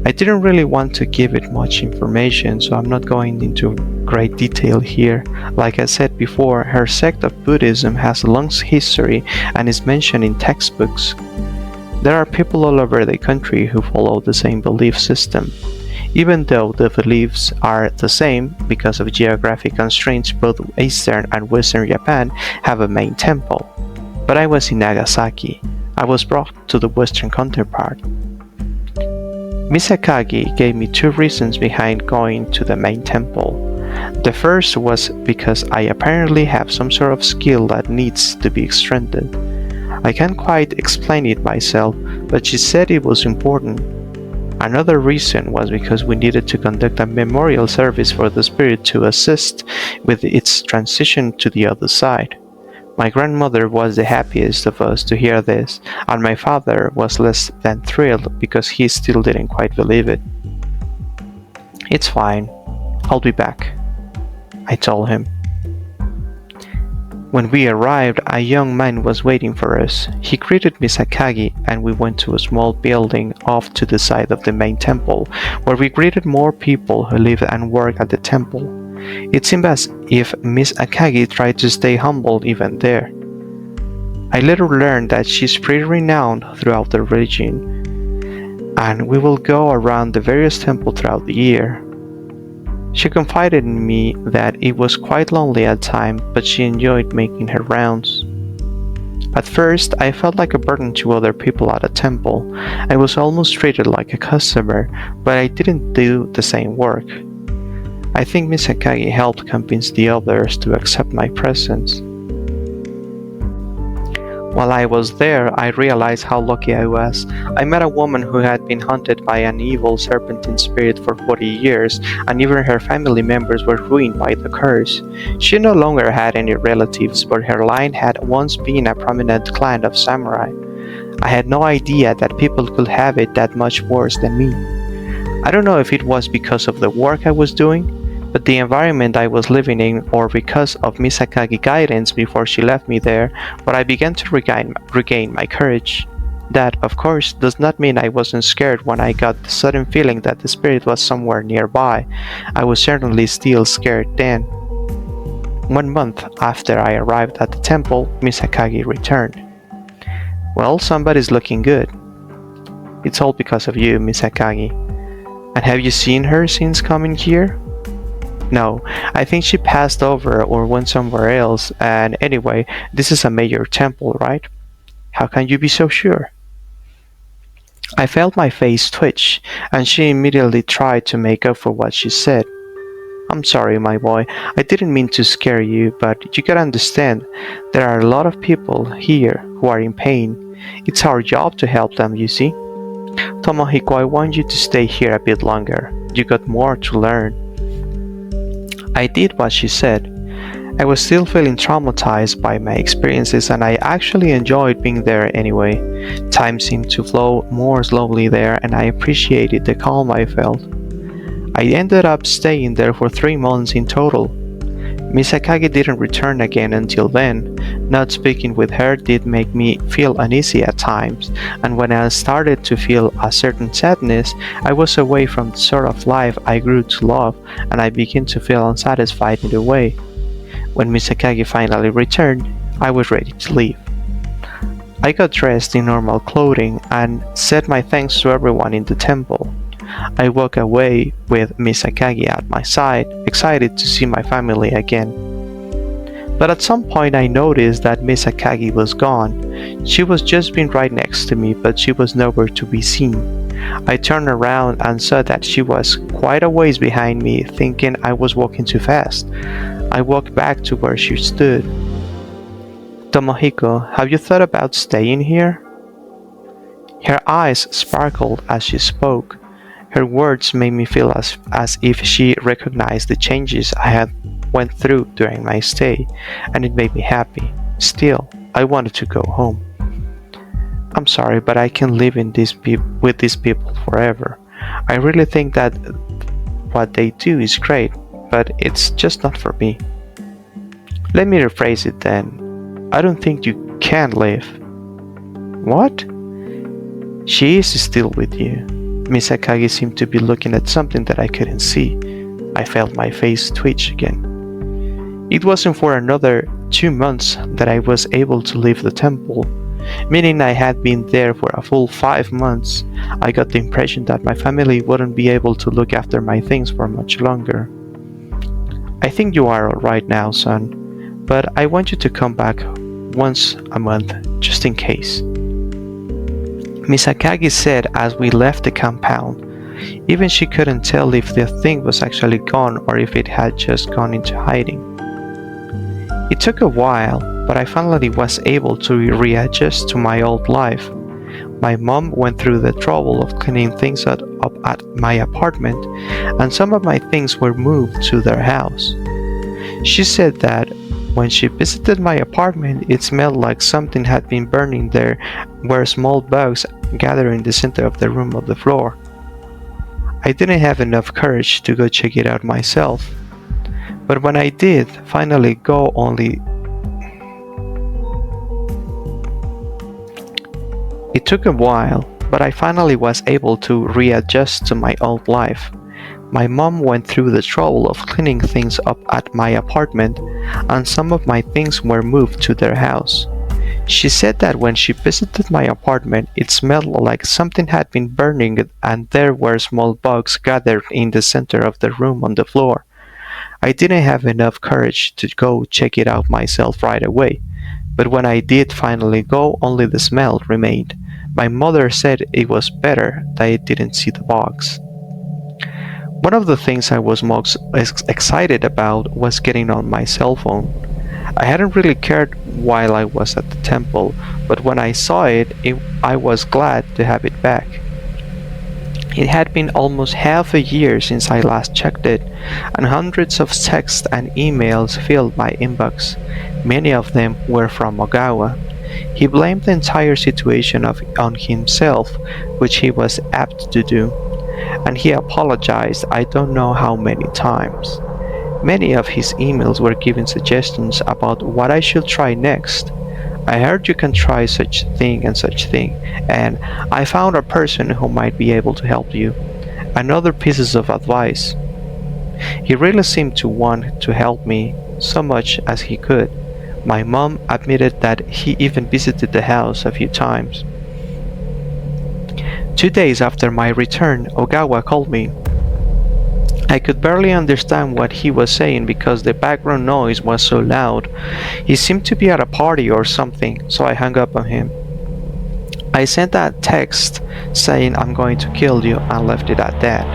I didn't really want to give it much information, so I'm not going into great detail here. Like I said before, her sect of Buddhism has a long history and is mentioned in textbooks. There are people all over the country who follow the same belief system. Even though the beliefs are the same, because of geographic constraints, both Eastern and Western Japan have a main temple. But I was in Nagasaki. I was brought to the Western counterpart. Miss Akagi gave me 2 reasons behind going to the main temple. The first was because I apparently have some sort of skill that needs to be strengthened. I can't quite explain it myself, but she said it was important. Another reason was because we needed to conduct a memorial service for the spirit to assist with its transition to the other side. My grandmother was the happiest of us to hear this, and my father was less than thrilled because he still didn't quite believe it. "It's fine. I'll be back," I told him. When we arrived, a young man was waiting for us. He greeted Miss Akagi, and we went to a small building off to the side of the main temple, where we greeted more people who live and work at the temple. It seemed as if Miss Akagi tried to stay humble even there. I later learned that she's pretty renowned throughout the region, and we will go around the various temples throughout the year. She confided in me that it was quite lonely at times, but she enjoyed making her rounds. At first, I felt like a burden to other people at a temple. I was almost treated like a customer, but I didn't do the same work. I think Miss Akagi helped convince the others to accept my presence. While I was there, I realized how lucky I was. I met a woman who had been haunted by an evil serpentine spirit for 40 years, and even her family members were ruined by the curse. She no longer had any relatives, but her line had once been a prominent clan of samurai. I had no idea that people could have it that much worse than me. I don't know if it was because of the work I was doing, but the environment I was living in, or because of Miss Akagi's guidance before she left me there, but I began to regain my courage. That, of course, does not mean I wasn't scared when I got the sudden feeling that the spirit was somewhere nearby. I was certainly still scared then. 1 month after I arrived at the temple, Miss Akagi returned. "Well, somebody's looking good." "It's all because of you, Miss Akagi." "And have you seen her since coming here?" "No, I think she passed over or went somewhere else, and anyway, this is a major temple, right?" "How can you be so sure?" I felt my face twitch, and she immediately tried to make up for what she said. "I'm sorry, my boy, I didn't mean to scare you, but you gotta understand, there are a lot of people here who are in pain. It's our job to help them, you see. Tomohiko, I want you to stay here a bit longer. You got more to learn." I did what she said. I was still feeling traumatized by my experiences, and I actually enjoyed being there anyway. Time seemed to flow more slowly there, and I appreciated the calm I felt. I ended up staying there for 3 months in total. Miss Akagi didn't return again until then. Not speaking with her did make me feel uneasy at times, and when I started to feel a certain sadness, I was away from the sort of life I grew to love, and I began to feel unsatisfied in a way. When Miss Akagi finally returned, I was ready to leave. I got dressed in normal clothing and said my thanks to everyone in the temple. I walked away with Miss Akagi at my side, excited to see my family again. But at some point I noticed that Miss Akagi was gone. She was just been right next to me, but she was nowhere to be seen. I turned around and saw that she was quite a ways behind me, thinking I was walking too fast. I walked back to where she stood. "Tomohiko, have you thought about staying here?" Her eyes sparkled as she spoke. Her words made me feel as if she recognized the changes I had went through during my stay, and it made me happy. Still, I wanted to go home. "I'm sorry, but I can't live with these people forever. I really think that what they do is great, but it's just not for me." Let me rephrase it then. I don't think you can live. What? She is still with you. Miss Akagi seemed to be looking at something that I couldn't see. I felt my face twitch again. It wasn't for another 2 months that I was able to leave the temple, meaning I had been there for a full 5 months. I got the impression that my family wouldn't be able to look after my things for much longer. I think you are alright now, son, but I want you to come back once a month, just in case. Miss Akagi said as we left the compound. Even she couldn't tell if the thing was actually gone or if it had just gone into hiding. It took a while, but I finally was able to readjust to my old life. My mom went through the trouble of cleaning things up at my apartment, and some of my things were moved to their house. She said that when she visited my apartment, it smelled like something had been burning. There were small bugs gathered in the center of the room on the floor. I didn't have enough courage to go check it out myself, but when I did finally go It took a while, but I finally was able to readjust to my old life. My mom went through the trouble of cleaning things up at my apartment, and some of my things were moved to their house. She said that when she visited my apartment, it smelled like something had been burning and there were small bugs gathered in the center of the room on the floor. I didn't have enough courage to go check it out myself right away, but when I did finally go, only the smell remained. My mother said it was better that I didn't see the bugs. One of the things I was most excited about was getting on my cell phone. I hadn't really cared while I was at the temple, but when I saw it, I was glad to have it back. It had been almost half a year since I last checked it, and hundreds of texts and emails filled my inbox. Many of them were from Ogawa. He blamed the entire situation on himself, which he was apt to do, and he apologized I don't know how many times. Many of his emails were giving suggestions about what I should try next. I heard you can try such thing and such thing, and I found a person who might be able to help you, and other pieces of advice. He really seemed to want to help me so much as he could. My mom admitted that he even visited the house a few times. 2 days after my return, Ogawa called me. I could barely understand what he was saying because the background noise was so loud. He seemed to be at a party or something, so I hung up on him. I sent that text saying I'm going to kill you and left it at that.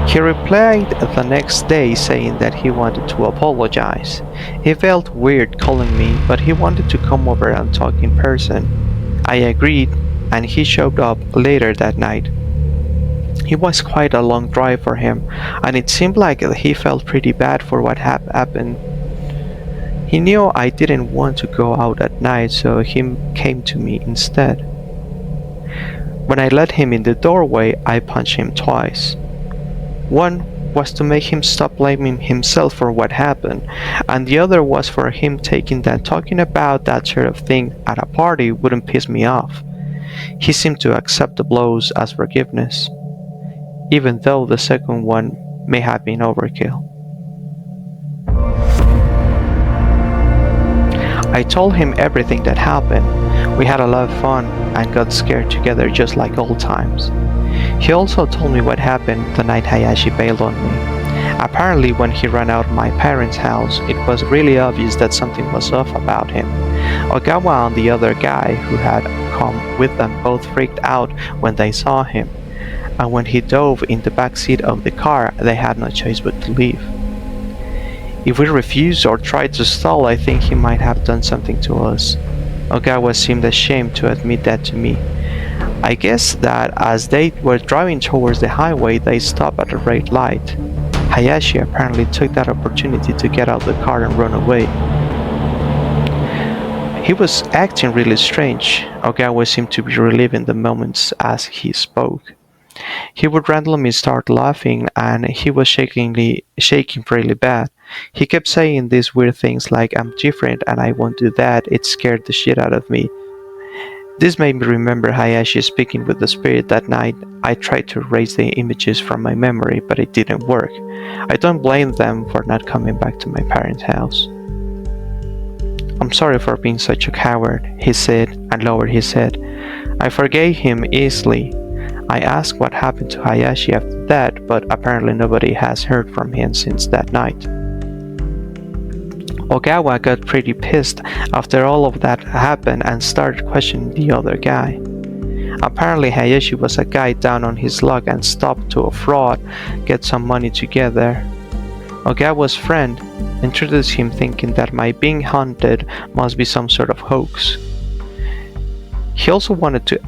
He replied the next day saying that he wanted to apologize. He felt weird calling me, but he wanted to come over and talk in person. I agreed, and he showed up later that night. It was quite a long drive for him, and it seemed like he felt pretty bad for what happened. He knew I didn't want to go out at night, so he came to me instead. When I let him in the doorway, I punched him twice. One was to make him stop blaming himself for what happened, and the other was for him taking that talking about that sort of thing at a party wouldn't piss me off. He seemed to accept the blows as forgiveness, even though the second one may have been overkill. I told him everything that happened. We had a lot of fun and got scared together just like old times. He also told me what happened the night Hayashi bailed on me. Apparently when he ran out of my parents' house, it was really obvious that something was off about him. Ogawa and the other guy who had come with them both freaked out when they saw him, and when he dove in the back seat of the car, they had no choice but to leave. If we refused or tried to stall, I think he might have done something to us. Ogawa seemed ashamed to admit that to me. I guess that as they were driving towards the highway, they stopped at a red light. Hayashi apparently took that opportunity to get out of the car and run away. He was acting really strange. Ogawa seemed to be reliving the moments as he spoke. He would randomly start laughing and he was shaking really bad. He kept saying these weird things like I'm different and I won't do that. It scared the shit out of me. This made me remember Hayashi speaking with the spirit that night. I tried to erase the images from my memory, but it didn't work. I don't blame them for not coming back to my parents' house. I'm sorry for being such a coward, he said and lowered his head. I forgave him easily. I asked what happened to Hayashi after that, but apparently nobody has heard from him since that night. Ogawa got pretty pissed after all of that happened and started questioning the other guy. Apparently Hayashi was a guy down on his luck and stopped to a fraud, get some money together. Ogawa's friend introduced him thinking that my being haunted must be some sort of hoax. He also wanted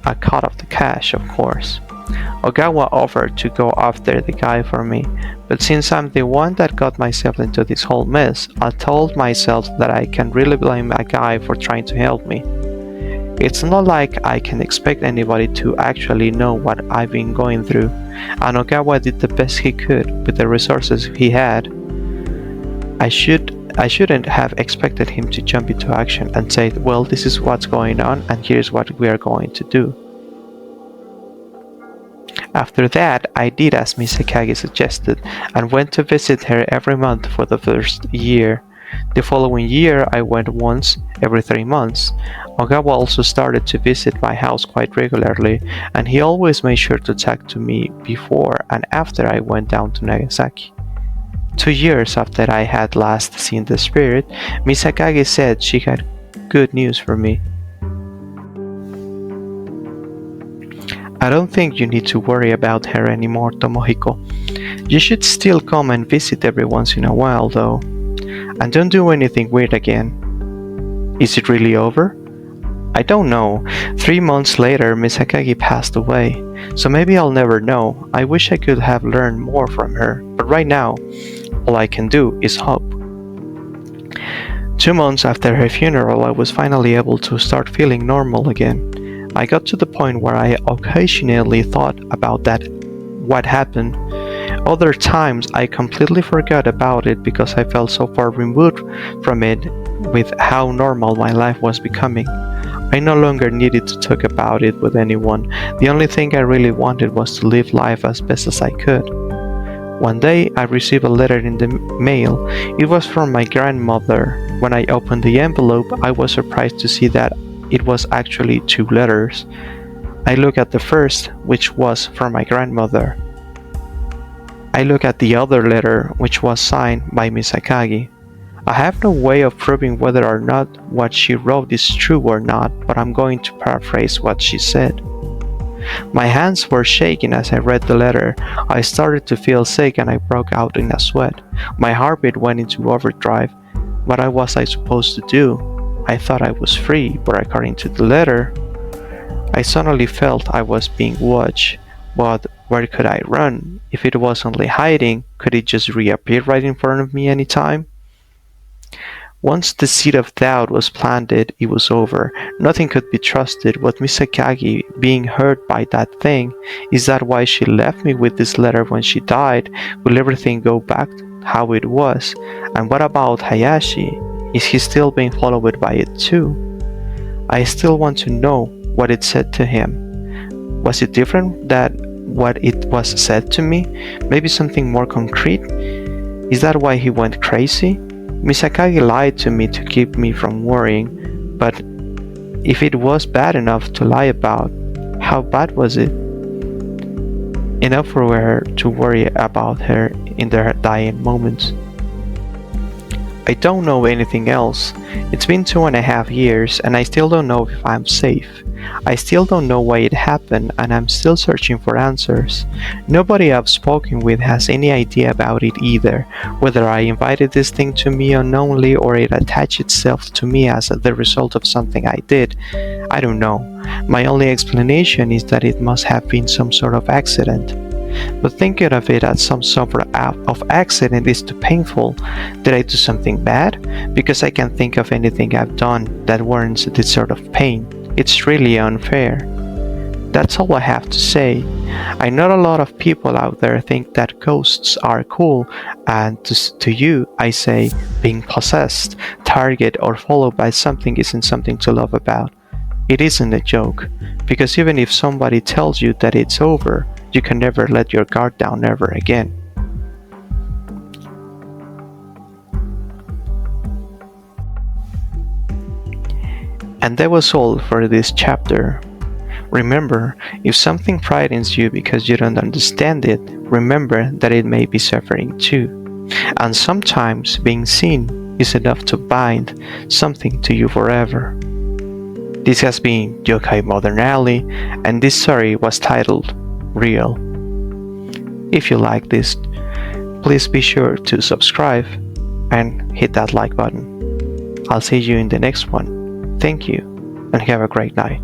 a cut of the cash, of course. Ogawa offered to go after the guy for me, but since I'm the one that got myself into this whole mess, I told myself that I can't really blame a guy for trying to help me. It's not like I can expect anybody to actually know what I've been going through, and Ogawa did the best he could with the resources he had. I shouldn't have expected him to jump into action and say, well, this is what's going on and here's what we are going to do. After that, I did as Misakagi suggested and went to visit her every month for the first year. The following year, I went once every 3 months. Ogawa also started to visit my house quite regularly, and he always made sure to talk to me before and after I went down to Nagasaki. 2 years after I had last seen the spirit, Misakagi said she had good news for me. I don't think you need to worry about her anymore, Tomohiko. You should still come and visit every once in a while, though. And don't do anything weird again. Is it really over? I don't know. 3 months later, Misakagi passed away, so maybe I'll never know. I wish I could have learned more from her, but right now, all I can do is hope. 2 months after her funeral, I was finally able to start feeling normal again. I got to the point where I occasionally thought about what happened. Other times I completely forgot about it because I felt so far removed from it with how normal my life was becoming. I no longer needed to talk about it with anyone. The only thing I really wanted was to live life as best as I could. One day I received a letter in the mail. It was from my grandmother. When I opened the envelope, I was surprised to see that it was actually 2 letters. I looked at the first, which was from my grandmother. I looked at the other letter, which was signed by Misakagi. I have no way of proving whether or not what she wrote is true or not, but I'm going to paraphrase what she said. My hands were shaking as I read the letter. I started to feel sick and I broke out in a sweat. My heartbeat went into overdrive. What was I supposed to do? I thought I was free, but according to the letter, I suddenly felt I was being watched. But where could I run? If it was only hiding, could it just reappear right in front of me anytime? Once the seed of doubt was planted, it was over. Nothing could be trusted. What Misakagi being hurt by that thing? Is that why she left me with this letter when she died? Will everything go back how it was? And what about Hayashi? Is he still being followed by it too? I still want to know what it said to him. Was it different than what it was said to me? Maybe something more concrete? Is that why he went crazy? Misakagi lied to me to keep me from worrying, but if it was bad enough to lie about, how bad was it? Enough for her to worry about her in their dying moments. I don't know anything else. It's been 2.5 years and I still don't know if I'm safe. I still don't know why it happened and I'm still searching for answers. Nobody I've spoken with has any idea about it either, whether I invited this thing to me unknowingly or it attached itself to me as the result of something I did. I don't know. My only explanation is that it must have been some sort of accident. But thinking of it as some sort of accident is too painful. Did I do something bad? Because I can't think of anything I've done that warrants this sort of pain. It's really unfair. That's all I have to say. I know a lot of people out there think that ghosts are cool, and to you, I say being possessed, targeted, or followed by something isn't something to laugh about. It isn't a joke, because even if somebody tells you that it's over, you can never let your guard down ever again. And that was all for this chapter. Remember, if something frightens you because you don't understand it, remember that it may be suffering too. And sometimes being seen is enough to bind something to you forever. This has been Yokai Modern Alley, and this story was titled Real. If you like this, please be sure to subscribe and hit that like button. I'll see you in the next one. Thank you, and have a great night.